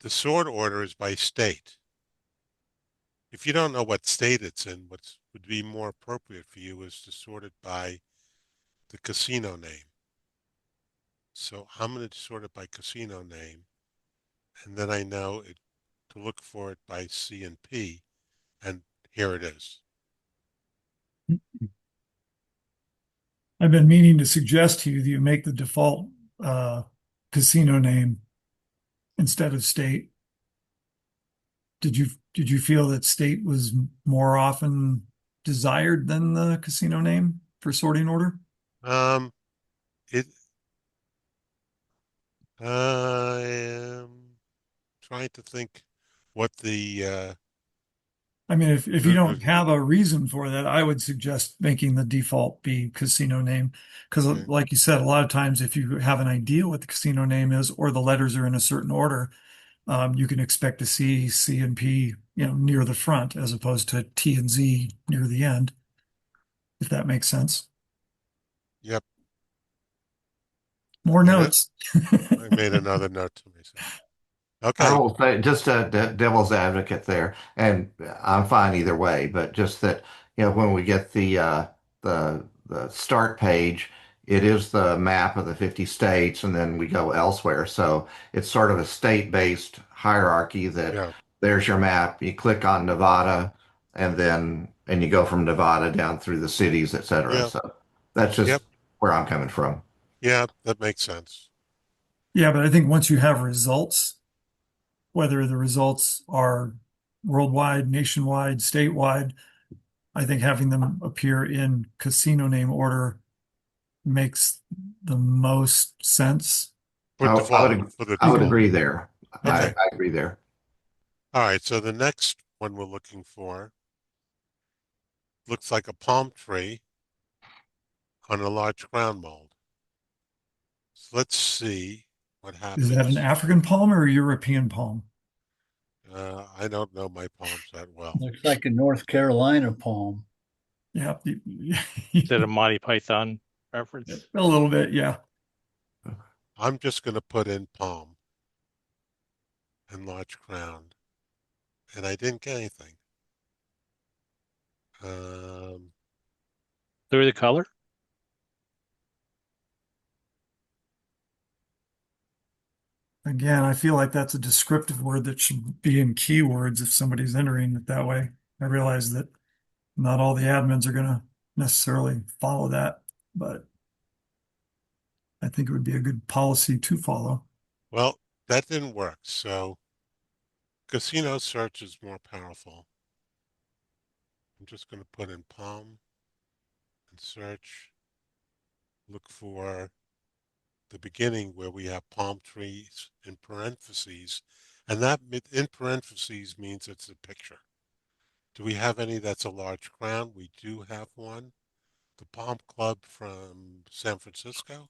the sort order is by state. If you don't know what state it's in, what would be more appropriate for you is to sort it by the casino name. So I'm going to sort it by casino name, and then I know it to look for it by C and P, and here it is. I've been meaning to suggest to you that you make the default uh, casino name instead of state. Did you feel that state was more often desired than the casino name for sorting order? Um, it. I am trying to think what the I mean, if you don't okay. have a reason for that, I would suggest making the default be casino name. Because, like you said, a lot of times if you have an idea what the casino name is or the letters are in a certain order, you can expect to see C and P, near the front as opposed to T and Z near the end, if that makes sense. Yep. More And notes. I made another note to myself. I Okay. will say, just a devil's advocate there, and I'm fine either way, but just that, when we get the start page, it is the map of the 50 states, and then we go elsewhere. So it's sort of a state-based hierarchy that Yeah. there's your map, you click on Nevada, and you go from Nevada down through the cities, et cetera. Yeah. So that's just Yep. where I'm coming from. Yeah. That makes sense. Yeah, but I think once you have results, whether the results are worldwide, nationwide, statewide, I think having them appear in casino name order makes the most sense. For default, for the I would default. agree there. Yeah. Okay. I agree there. All right. So the next one we're looking for looks like a palm tree on a large ground mold. So let's see what Is that an happens. African palm or a European palm? I don't know my palms that well. Looks like a North Carolina palm. Yeah, Is that a Monty Python reference? a little bit. Yeah. I'm just going to put in palm and large crown, and I didn't get anything. Clear the color? Again, I feel like that's a descriptive word that should be in keywords if somebody's entering it that way. I realize that not all the admins are going to necessarily follow that, but I think it would be a good policy to follow. Well, that didn't work. So casino search is more powerful. I'm just going to put in palm and search. Look for the beginning where we have palm trees in parentheses. And that in parentheses means it's a picture. Do we have any that's a large crown? We do have one. The Palm Club from San Francisco.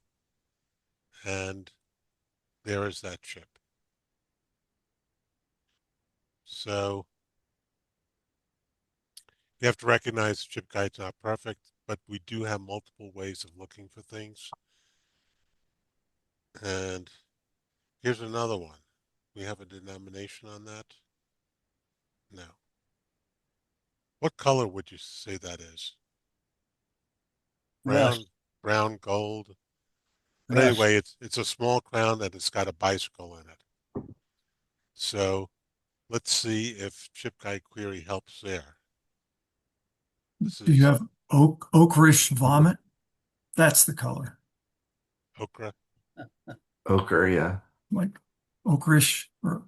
And there is that chip. So you have to recognize the chip guide's not perfect, but we do have multiple ways of looking for things. And here's another one. We have a denomination on that? No. What color would you say that is? Rust, Brown, brown, gold. But rust. anyway, it's a small crown and it's got a bicycle in it. So let's see if chip guide query helps there. This Do you is have ochreish vomit? That's the color. okra. Ochre, yeah. Like ochreish or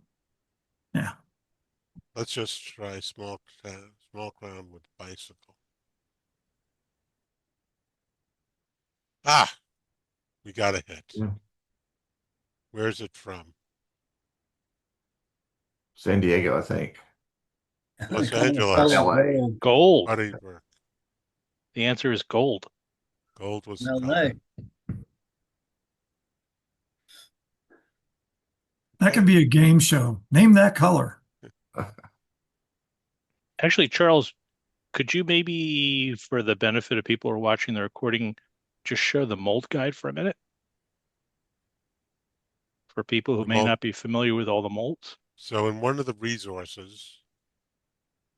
yeah. Let's just try small crown with bicycle. Ah, we got a hit. Yeah. Where's it from? San Diego, I think. Los Kind of Angeles. color LA. gold. Gold. How did it work? The answer is gold. Gold was the LA. color. That could be a game show. Name that color. Actually, Charles, could you maybe, for the benefit of people who are watching the recording, just show the mold guide for a minute? For people who The may mold- not be familiar with all the molds. So in one of the resources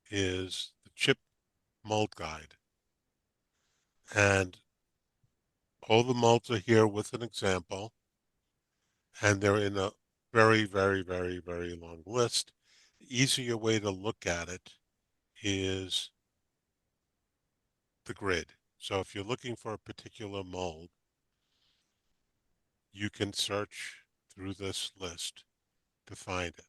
is the chip mold guide. And all the molds are here with an example. And they're in a very, very, very, very long list. The easier way to look at it is the grid. So if you're looking for a particular mold, you can search through this list to find it.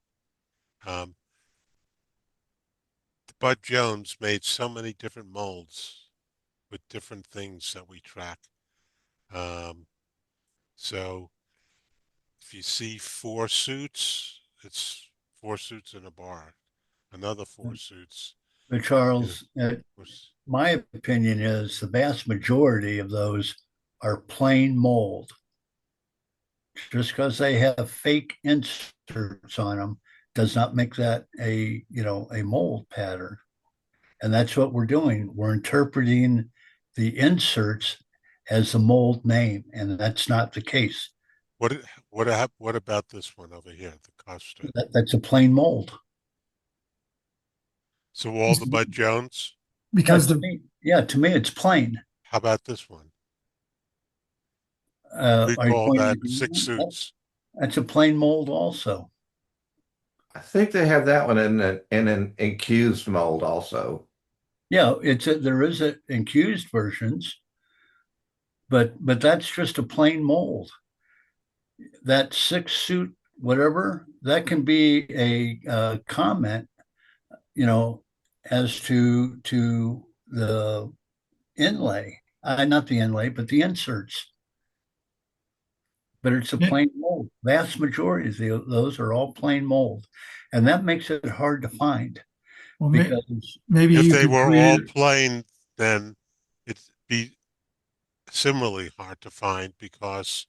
Bud Jones made so many different molds with different things that we track. So if you see 4 suits, it's 4 suits in a bar. Another 4 suits. But Charles, Was, my opinion is the vast majority of those are plain mold. Just because they have fake inserts on them does not make that a mold pattern. And that's what we're doing. We're interpreting the inserts as the mold name, and that's not the case. what about this one over here, the costume? That's a plain mold. So all the Bud Jones? Because to me, it's plain. How about this one? We Are you call pointing that to green 6 one? suits. That's a plain mold also. I think they have that one in an accused mold also. Yeah, there is a infused versions, but that's just a plain mold. that six suit, whatever, that can be a comment, you know, as to the inlay, not the inlay, but the inserts. But it's a Yeah. plain mold. Vast majority of those are all plain mold, and that makes it hard to find Well, because maybe If you they could were create. all plain, then it'd be similarly hard to find because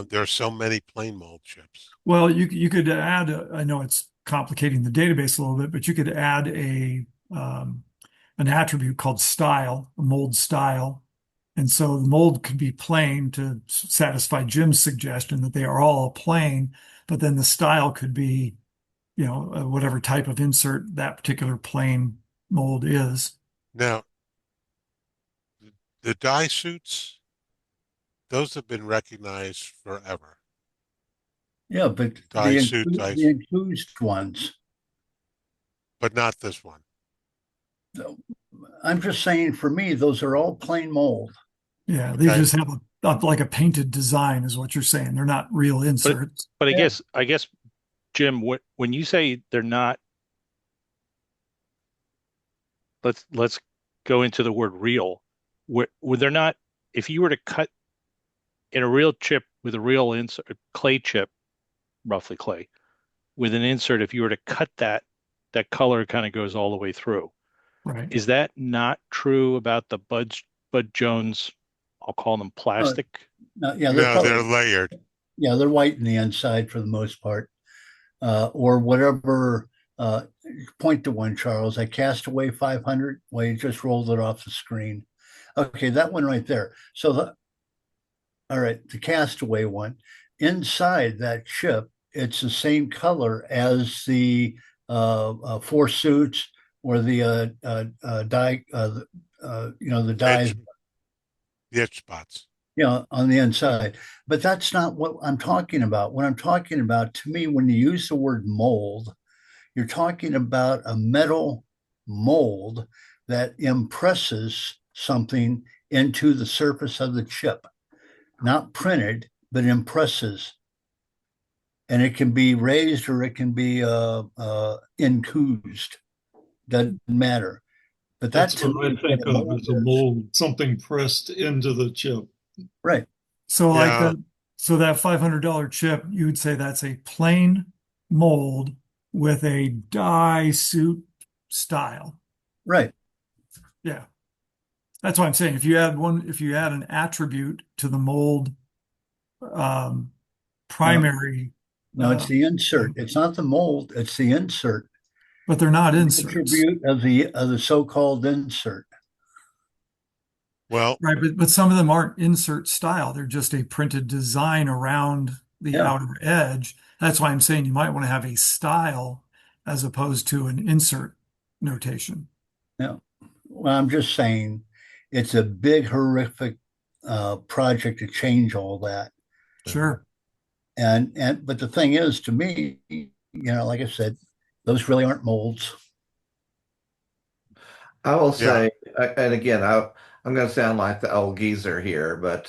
there are so many plain mold chips. Well, you could add. I know it's complicating the database a little bit, but you could add um, an attribute called style, a mold style, and so the mold could be plain to satisfy Jim's suggestion that they are all plain, but then the style could be, whatever type of insert that particular plain mold is. Now, the dye suits, those have been recognized forever. yeah, but Dye suits, the enclosed ones. but not this one. I'm just saying, for me, those are all plain mold. Yeah, they Okay. just have like a painted design, is what you're saying. They're not real But inserts. but Yeah. I guess Jim, when you say they're not, let's go into the word real. Where they're not, if you were to cut in a real chip with a real insert, clay chip, roughly clay, with an insert, if you were to cut that, that color kind of goes all the way through. Right. Is that not true about the Bud Jones? I'll call them Uh, plastic. no, yeah, No, they're layered. they're white in the inside for the most part, or whatever. Point to one, Charles. I cast away 500. Well, you just rolled it off the screen. Okay, that one right there. So all right, the castaway one. Inside that chip, it's the same color as the four suits or the dye, the dyes, Edge, the edge spots. on the inside. But that's not what I'm talking about. What I'm talking about, to me, when you use the word mold, you're talking about a metal mold that impresses something into the surface of the chip, not printed, but impresses. And it can be raised or it can be encoused. Doesn't matter. But that That's to what me I is what think a of mold as a is. mold, something pressed into the chip. Right. So like Yeah, that $500 chip, you would say that's a plain mold with a dye suit style. Right. Yeah. That's what I'm saying. If you add an attribute to the mold um, No, primary, no, it's the insert. thing, It's not the mold, it's the insert. but they're not The inserts, attribute of the so-called insert. well, right? But some of them aren't insert style. They're just a printed design around the Yeah. outer edge. That's why I'm saying you might want to have a style as opposed to an insert notation. Yeah. Well, I'm just saying it's a big, horrific project to change all that. Sure. And but the thing is, to me, like I said, those really aren't molds. I will yeah, say, and again, I'm going to sound like the old geezer here, but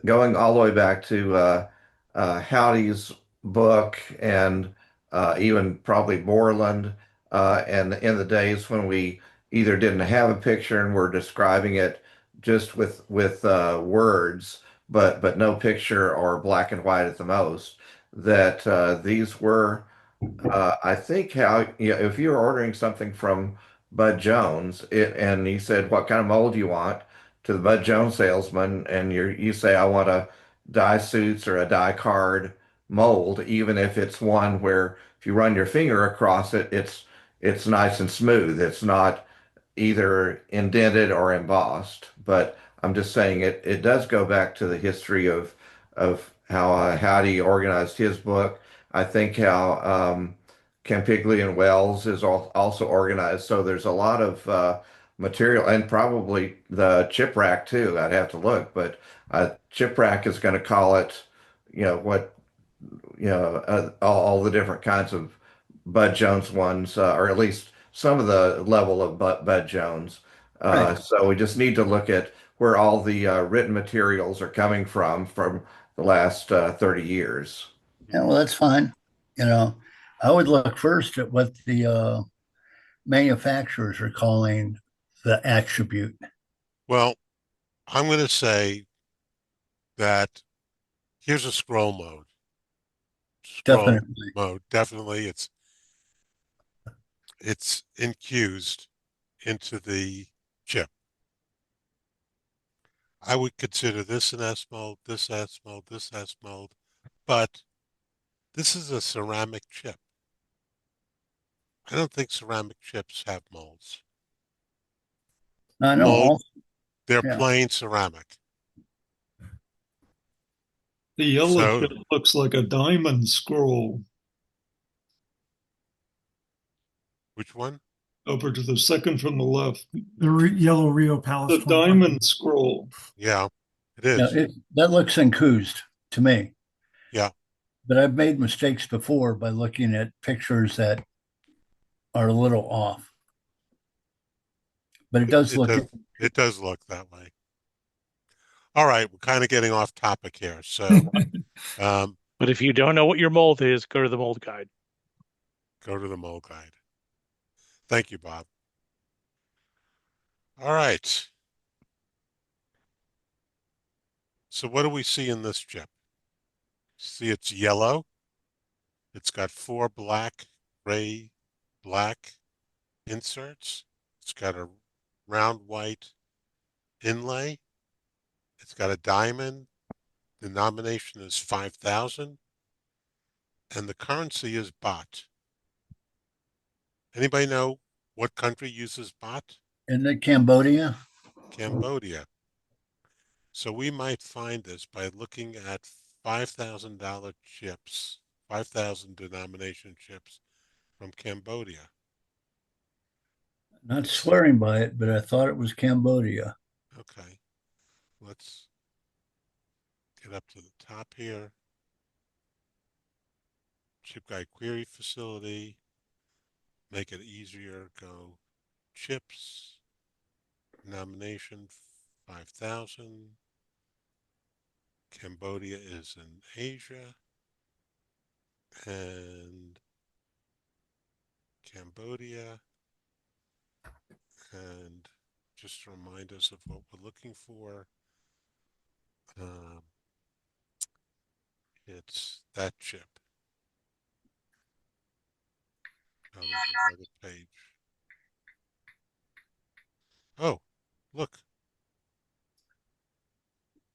going all the way back to Howdy's book and even probably Borland, and in the days when we either didn't have a picture and were describing it just with words, but no picture or black and white at the most, that these were. I think if you're ordering something from Bud Jones, and he said, "What kind of mold do you want?" to the Bud Jones salesman, and you say, "I want a die suits or a die card mold," even if it's one where if you run your finger across it, it's nice and smooth. It's not either indented or embossed. But I'm just saying it does go back to the history of how Howdy organized his book. I think how Campiglia and Wells is also organized. So there's a lot of material, and probably the chip rack too. I'd have to look, but chip rack is going to call it, what all the different kinds of Bud Jones ones, or at least some of the level of Bud Jones. Right. So we just need to look at where all the written materials are coming from the last 30 years. Yeah, well, that's fine. You know, I would look first at what the manufacturers are calling the attribute. Well, I'm going to say that here's a scroll mode. Scroll Definitely. mode. Definitely, it's infused into the chip. I would consider this an S mode, this S mode, this S mode, but this is a ceramic chip. I don't think ceramic chips have molds. I know Mold, all. they're Yeah. plain ceramic. The yellow So, chip looks like a diamond scroll. which one? Over to the second from the left. The yellow Rio Palace The 25. diamond scroll. Yeah, it Yeah, is. that looks enthused to me. Yeah, But I've made mistakes before by looking at pictures that are a little off. But it does it look. does. It does look that way. All right, we're kind of getting off topic here. So, um, But if you don't know what your mold is, go to the mold guide. go to the mold guide. Thank you, Bob. All right. So what do we see in this chip? See, it's yellow. It's got 4 black, gray, black inserts. It's got a round white inlay. It's got a diamond. The denomination is 5,000. And the currency is baht. Anybody know what country uses baht? In the Cambodia, Cambodia. So we might find this by looking at $5,000 chips, 5,000 denomination chips from Cambodia. not swearing by it, but I thought it was Cambodia. Okay, let's get up to the top here. ChipGuide query facility. Make it easier. Go chips. Denomination 5,000. Cambodia is in Asia. And Cambodia. And just to remind us of what we're looking for, um, it's that chip. Oh, there's another page. Oh, look,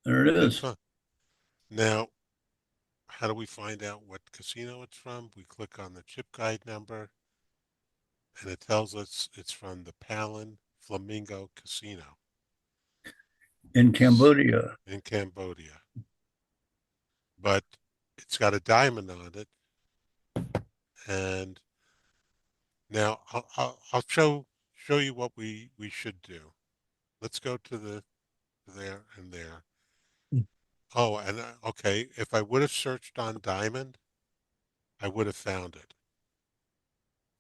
There it it's is. fun. Now, how do we find out what casino it's from? We click on the chip guide number, and it tells us it's from the Palin Flamingo Casino In Cambodia. in Cambodia. But it's got a diamond on it, and now I'll show you what we should do. Let's go to the there and there. Oh, and okay, if I would have searched on diamond, I would have found it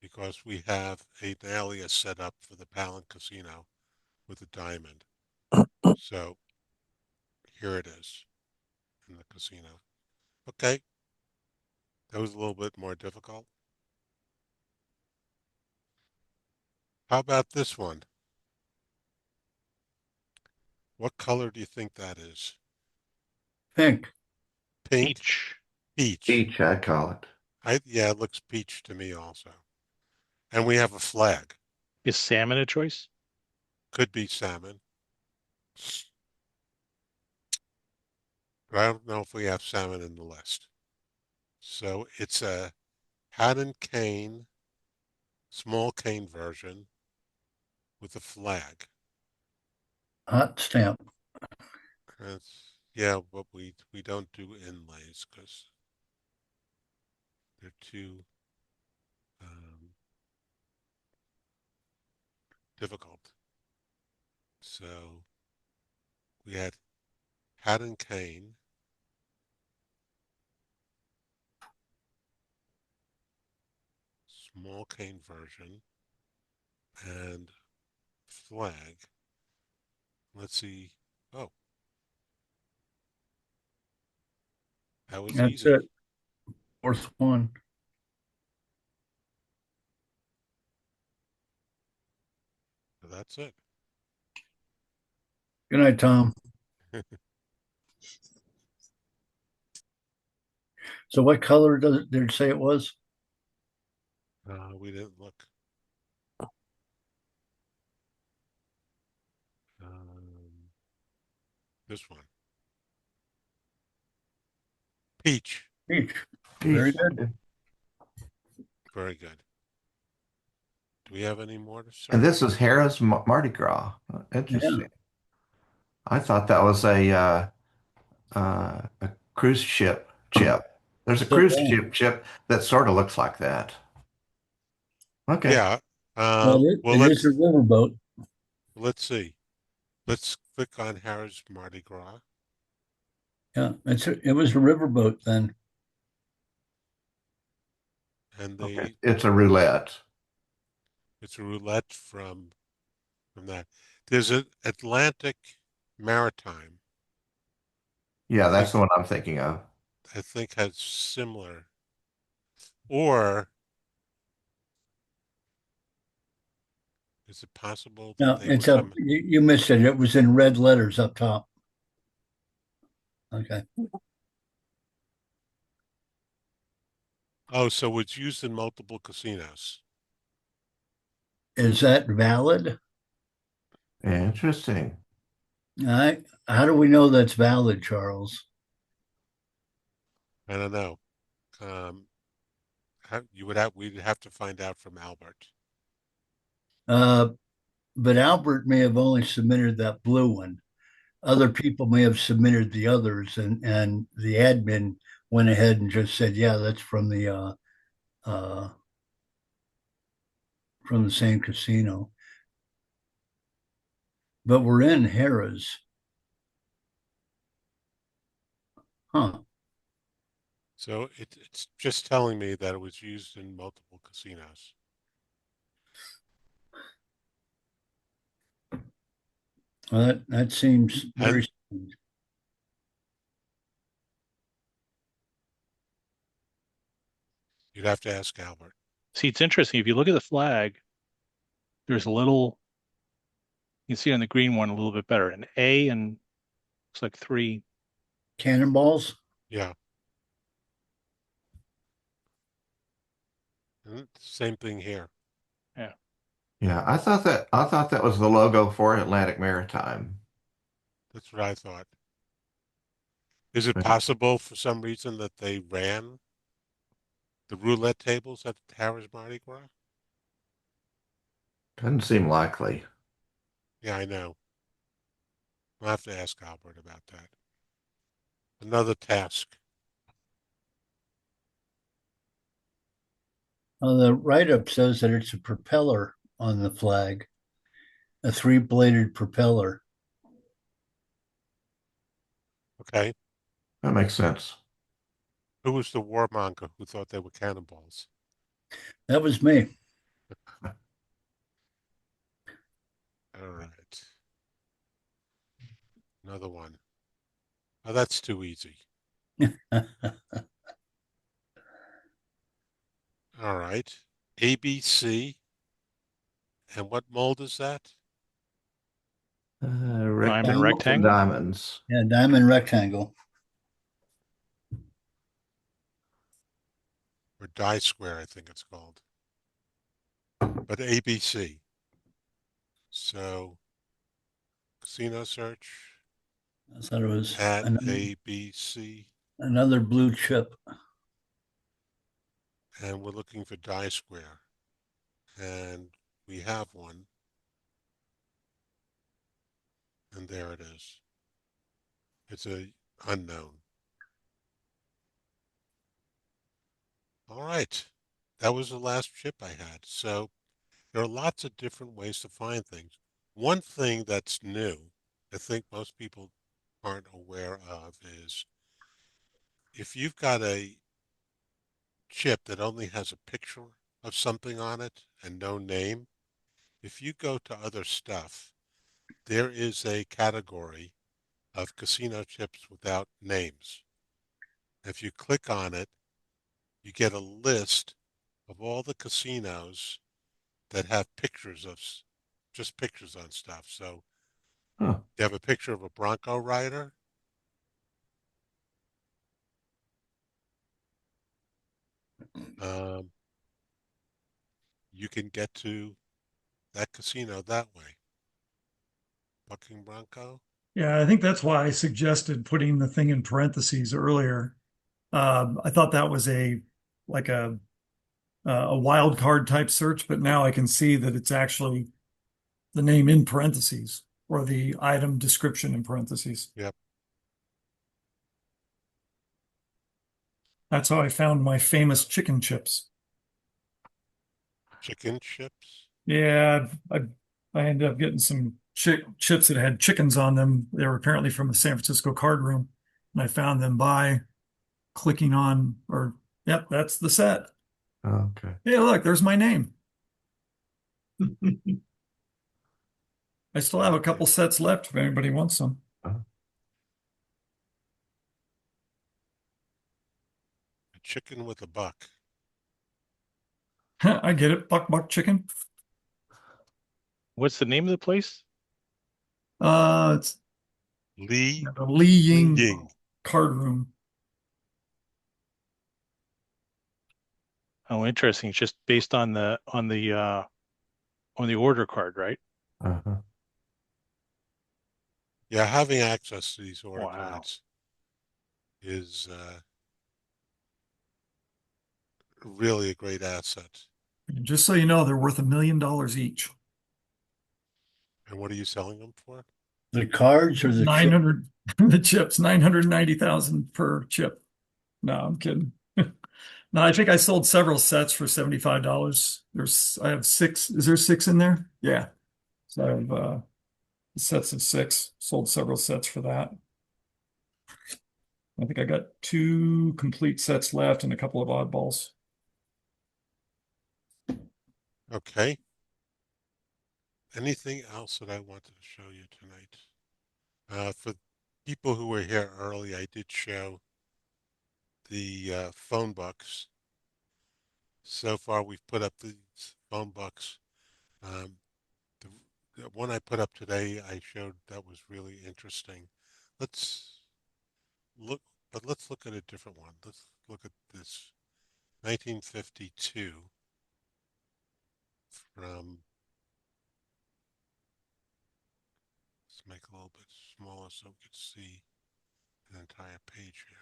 because we have an alias set up for the Palin Casino with a diamond. So here it is in the casino. Okay, that was a little bit more difficult. How about this one? What color do you think that is? Pink. Pink? Peach Peach. Each, I call it. Yeah, it looks peach to me also. And we have a flag. is salmon a choice? Could be salmon. But I don't know if we have salmon in the list. So it's a hat and cane, small cane version with a flag. Hot stamp. Yeah, but we don't do inlays because they're too difficult. So we had hat and cane, small cane version, and flag. Let's see. Oh, That was That's easy. it. Fourth one. So that's it. Good night, Tom. So what color did it say it was? We didn't look. This one. Peach. Peach. Very good. Very good. Do we have any more to And search? this is Harrah's Mardi Gras. Yeah. Interesting. I thought that was a cruise ship chip. There's a So, cruise yeah. ship chip that sort of looks like that. Okay. Yeah. Well, Well, it is a riverboat. let's see. Let's click on Harris Mardi Gras. Yeah, it was a riverboat then. And Okay. It's a roulette. it's a roulette from that. There's an Atlantic Maritime. Yeah, I that's think the one I'm thinking of. I think has similar. Or is it possible that No, they were it's up. coming? You missed it. It was in red letters up top. Okay. Oh, so it's used in multiple casinos. Is that valid? Interesting. How do we know that's valid, Charles? I don't know. Um, we'd have to find out from Albert. Uh, but Albert may have only submitted that blue one. Other people may have submitted the others, and the admin went ahead and just said, "Yeah, that's uh, from the same casino." But we're in Harrah's, huh? So it's just telling me that it was used in multiple casinos. Well, that seems And very strange. you'd have to ask Albert. See, it's interesting. If you look at the flag, there's a little, you can see on the green one a little bit better. An A and it's like three. Cannonballs. Yeah. And same thing here. Yeah. Yeah, I thought that was the logo for Atlantic Maritime. That's what I thought. Is it possible for some reason that they ran the roulette tables at Harris Mardi Gras? Doesn't seem likely. Yeah, I know. I'll have to ask Albert about that. Another task. The write-up says that it's a propeller on the flag, a three-bladed propeller. Okay. That makes sense. Who was the warmonger who thought they were cannonballs? That was me. All right. Another one. Oh, that's too easy. All right. ABC. And what mold is that? Diamond Rectangles and rectangle. diamonds. Yeah, diamond rectangle. Or die square, I think it's called. But ABC. So casino search I thought it was at ABC. another blue chip. And we're looking for die square. And we have one. And there it is. It's a unknown. All right. That was the last chip I had. So there are lots of different ways to find things. One thing that's new, I think most people aren't aware of, is if you've got a chip that only has a picture of something on it and no name, if you go to other stuff, there is a category of casino chips without names. If you click on it, you get a list of all the casinos that have pictures of just pictures on stuff. So Huh. you have a picture of a Bronco rider. Um, you can get to that casino that way. Bucking Bronco. Yeah, I think that's why I suggested putting the thing in parentheses earlier. I thought that was like a wild card type search, but now I can see that it's actually the name in parentheses or the item description in parentheses. Yep. That's how I found my famous chicken chips. Chicken chips. Yeah, I ended up getting some chips that had chickens on them. They were apparently from the San Francisco card room, and I found them by clicking on, or yep, that's the set. Okay. Hey, look, there's my name. I still have a couple sets left if anybody wants some. Uh, A chicken with a buck. I get it, buck chicken. What's the name of the place? It's Lee the Li Ying Ying. card room. Oh, interesting. It's just based on the order card, right? uh-huh. Yeah, having access to these order Wow. cards is really a great asset. And just so you know, they're worth $1 million each. And what are you selling them for? The cards or the chip? 900, the chips, 990,000 per chip. No, I'm kidding. No, I think I sold several sets for $75. I have six. Is there six in there? Yeah. So I have sets of six. Sold several sets for that. I think I got 2 complete sets left and a couple of oddballs. Okay. Anything else that I wanted to show you tonight? For people who were here early, I did show the phone books. So far, we've put up these phone books. Um, the one I put up today, I showed that was really interesting. Let's look, but let's look at a different one. Let's look at this 1952 from, let's make it a little bit smaller so we can see an entire page here.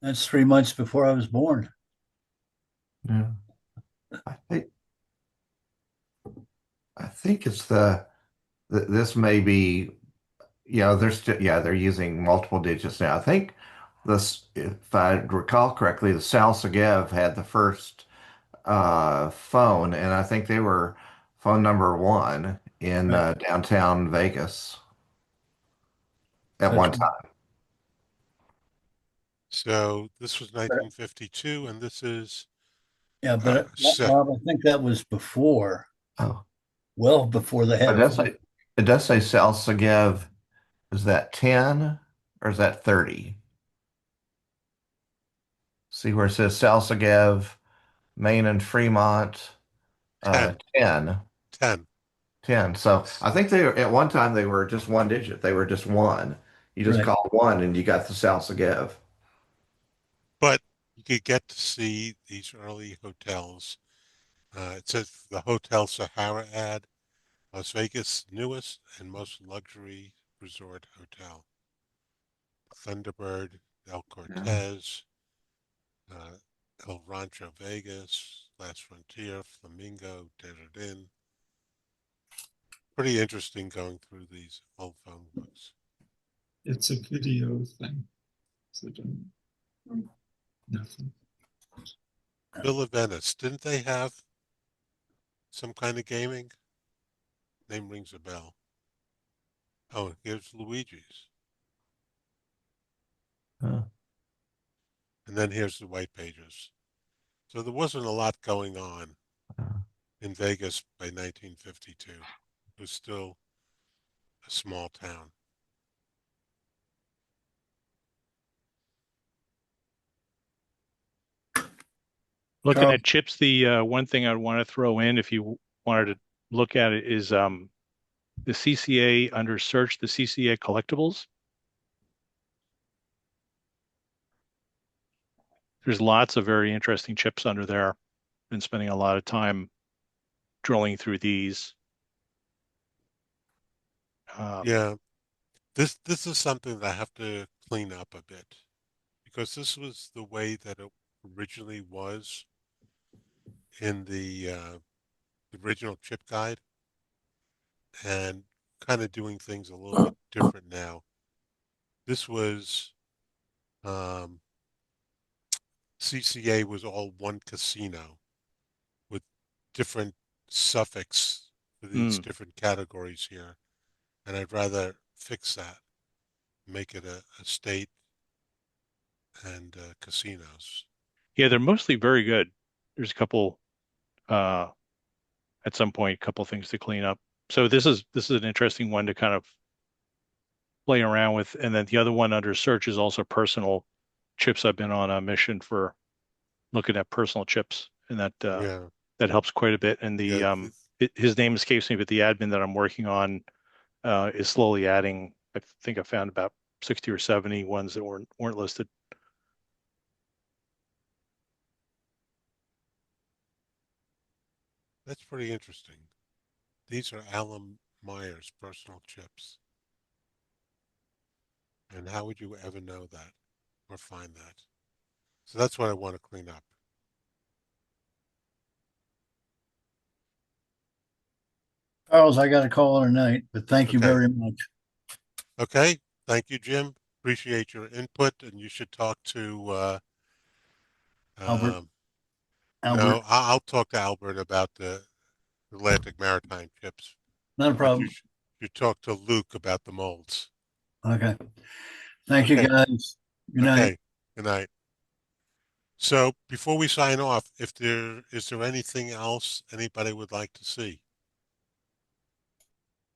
That's 3 months before I was born. Yeah. I think it's this may be, they're still, they're using multiple digits now. I think this, if I recall correctly, the Salsagev had the first phone, and I think they were phone number one in Right. downtown Vegas at That's one time. So this was 1952, and this is Yeah, but se Bob, I think that was before, Oh, well before they it had does phone. say it does say Salsagev. Is that 10 or is that 30? See where it says Salsagev, Maine and Fremont, 10, 10. 10. 10. So I think they at one time they were just one digit. They were just one. You just Right. called one and you got the Salsagev. But you could get to see these early hotels. It says the Hotel Sahara ad, Las Vegas' newest and most luxury resort hotel. Thunderbird, El Yeah. Cortez, uh, El Rancho Vegas, Last Frontier, Flamingo, Desert Inn. Pretty interesting going through these old phone books. It's a video thing. So nothing. Bill of Venice, didn't they have some kind of gaming? Name rings a bell. Oh, here's Luigi's. Huh. And then here's the white pages. So there wasn't a lot going on. in Vegas by 1952. It was still a small town. Looking Charles, at chips, the one thing I'd want to throw in if you wanted to look at it is the CCA under search, the CCA collectibles. There's lots of very interesting chips under there. Been spending a lot of time drilling through these. Yeah, this is something that I have to clean up a bit because this was the way that it originally was in the original chip guide, and kind of doing things a little bit different now. This was CCA was all one casino with different suffix for these mm. different categories here, and I'd rather fix that, make it a state and casinos. Yeah, they're mostly very good. There's a couple uh, at some point, a couple things to clean up. So this is an interesting one to kind of play around with. And then the other one under search is also personal chips. I've been on a mission for looking at personal chips, and Yeah, that helps quite a bit. And yeah, his name escapes me, but the admin that I'm working on is slowly adding. I think I found about 60 or 70 ones that weren't listed. that's pretty interesting. These are Alan Meyer's personal chips. And how would you ever know that or find that? So that's what I want to clean up. Charles, I got to call it a night, but thank you Okay. very much. Okay. Thank you, Jim. Appreciate your input. And you should talk to, Albert, um, no, Albert, I'll talk to Albert about the Atlantic Maritime chips, not a but you problem. should talk to Luke about the molds. Okay. Thank you, Okay. guys. Good night. Okay. Good night. So before we sign off, if there is there anything else anybody would like to see?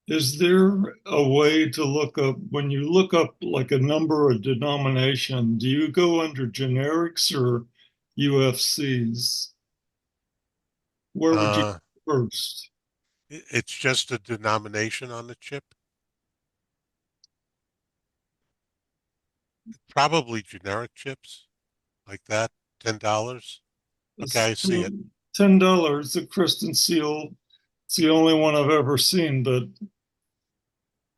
Is there a way to look up, when you look up like a number or denomination, do you go under generics or UFCs? Where would you Uh, go first? it's just a denomination on the chip. Probably generic chips like that, $10. Okay, I It's see it. $10, the Kristen Seal. It's the only one I've ever seen, but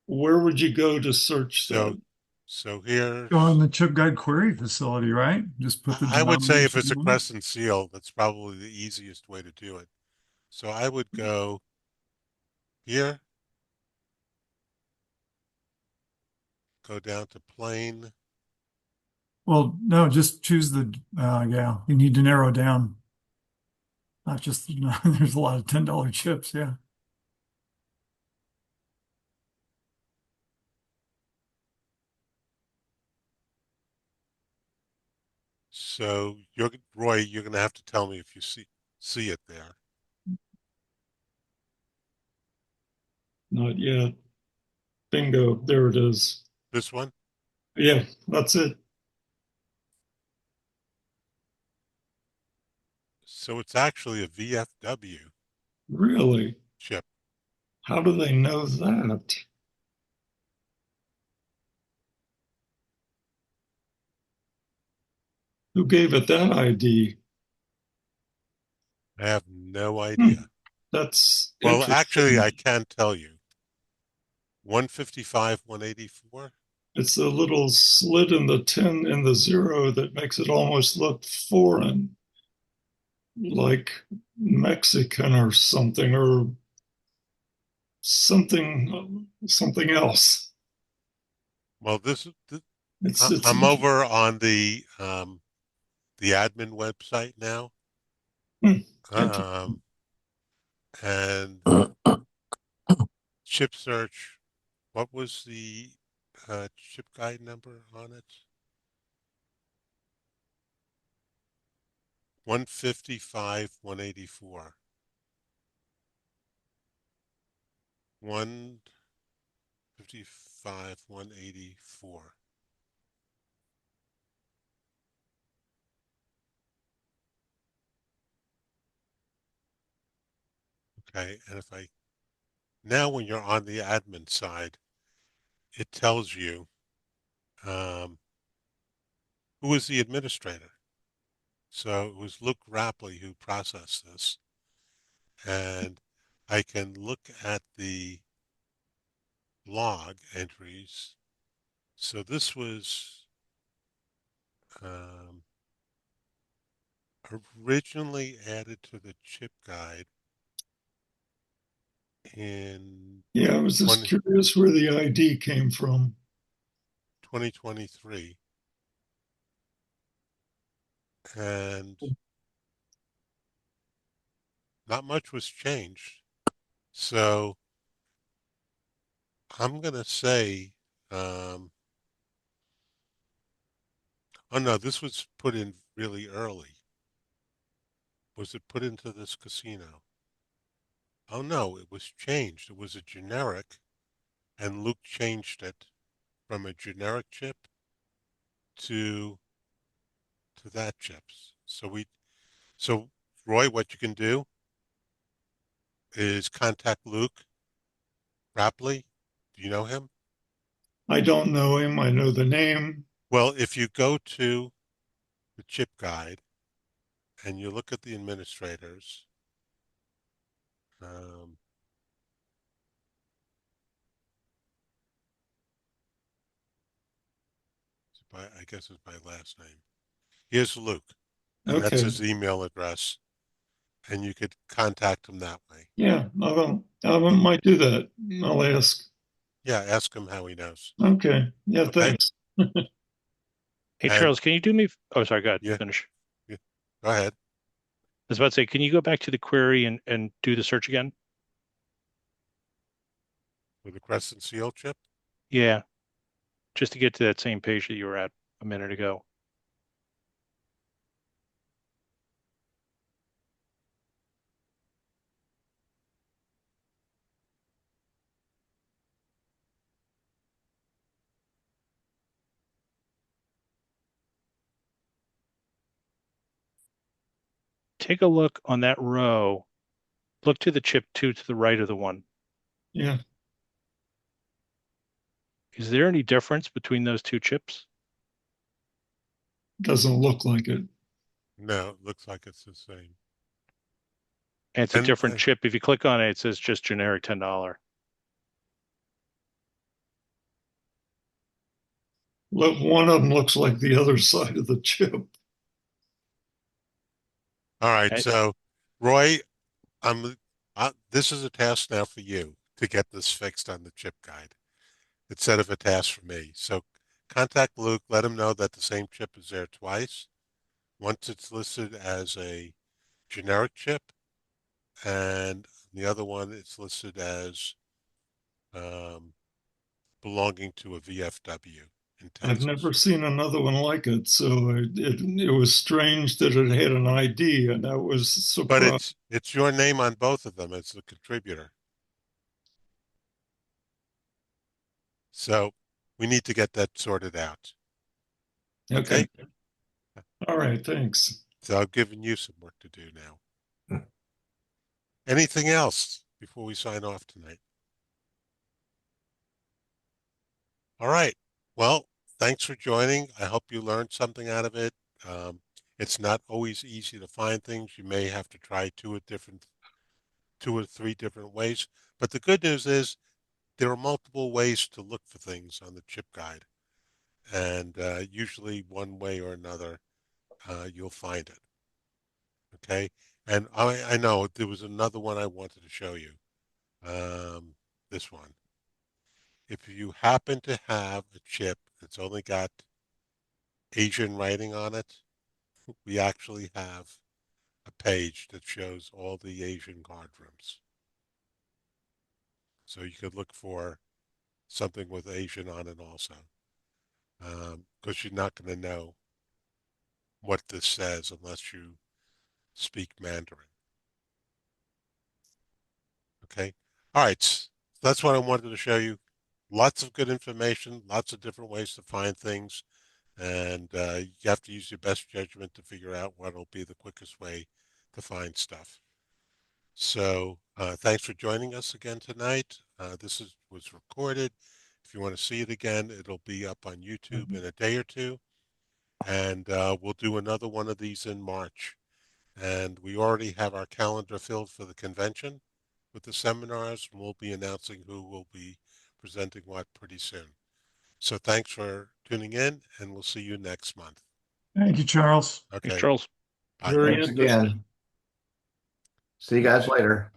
where would you go to search So, that? so Go on here's, the ChipGuide query facility, right? Just put the I would say if denomination it's a in. crescent seal, that's probably the easiest way to do it. So I would go here, go down to plain. Well, no, just choose the, yeah, you need to narrow down. Not just, there's a lot of $10 chips. Yeah. So you're Roy, you're gonna have to tell me if you see it there. Not yet. Bingo, there it is. This one. Yeah, that's it. So it's actually a VFW Really? chip. How do they know that? Who gave it that ID? I have no Hmm, idea. that's Well, actually, interesting. I can tell you. 155, 184. It's a little slit in the 10 and the 0 that makes it almost look foreign, like Mexican or something else. Well, It's I'm over on the admin website now. hmm, interesting. Um, and chip search. What was the chip guide number on it? 155, 184. 155, 184. Okay, and if I now when you're on the admin side, it tells you um, who is the administrator. So it was Luke Rapley who processed this, and I can look at the log entries. So this was um, originally added to the chip guide in Yeah, I was just 20, curious where the ID came from. 2023, and not much was changed. So I'm going to say, oh no, this was put in really early. Was it put into this casino? Oh no, it was changed. It was a generic, and Luke changed it from a generic chip to that chips. So Roy, what you can do is contact Luke Rapley. Do you know him? I don't know him. I know the name. Well, if you go to the chip guide and you look at the administrators, um, I guess it's by last name. Here's Luke, and that's Okay. his email address, and you could contact him that way. Yeah, I might do that. I'll ask. Yeah, ask him how he knows. Okay. Yeah, Okay, thanks. Hey, and Charles, can you do me? Oh, sorry. Go ahead. yeah, Finish. yeah, go ahead I was about to say, can you go back to the query and do the search again? with the Crescent Seal chip. Yeah, just to get to that same page that you were at a minute ago. Take a look on that row. Look to the chip two to the right of the one. Yeah, Is there any difference between those two chips? doesn't look like it. No, it looks like it's the same. And it's a And different chip. If you click on it, it says just generic $10. Look, one of them looks like the other side of the chip. all right, And so Roy, I'm. This is a task now for you to get this fixed on the chip guide instead of a task for me. So contact Luke, let him know that the same chip is there twice. Once it's listed as a generic chip, and the other one it's listed as um, belonging to a VFW in I've Texas. never seen another one like it, so it was strange that it had an ID, and I was But surprised. it's your name on both of them as the contributor. So we need to get that sorted out. Okay. Okay? All right. Thanks. So I've given you some work to do now. Anything else before we sign off tonight? All right. Well, thanks for joining. I hope you learned something out of it. Um, it's not always easy to find things. You may have to try two or three different ways. But the good news is there are multiple ways to look for things on the chip guide, and usually one way or another, you'll find it. Okay. And I know there was another one I wanted to show you. Um, this one. If you happen to have a chip that's only got Asian writing on it, we actually have a page that shows all the Asian card rooms. So you could look for something with Asian on it also, because you're not going to know what this says unless you speak Mandarin. Okay. All right. that's what I wanted to show you. Lots of good information, lots of different ways to find things, and you have to use your best judgment to figure out what will be the quickest way to find stuff. So thanks for joining us again tonight. Was recorded. If you want to see it again, it'll be up on YouTube in a day or two, and we'll do another one of these in March. And we already have our calendar filled for the convention with the seminars, and we'll be announcing who will be presenting what pretty soon. So thanks for tuning in, and we'll see you next month. Thank you, Charles. Thanks, Okay, Charles. bye. Very Thanks interesting. again. See you guys later.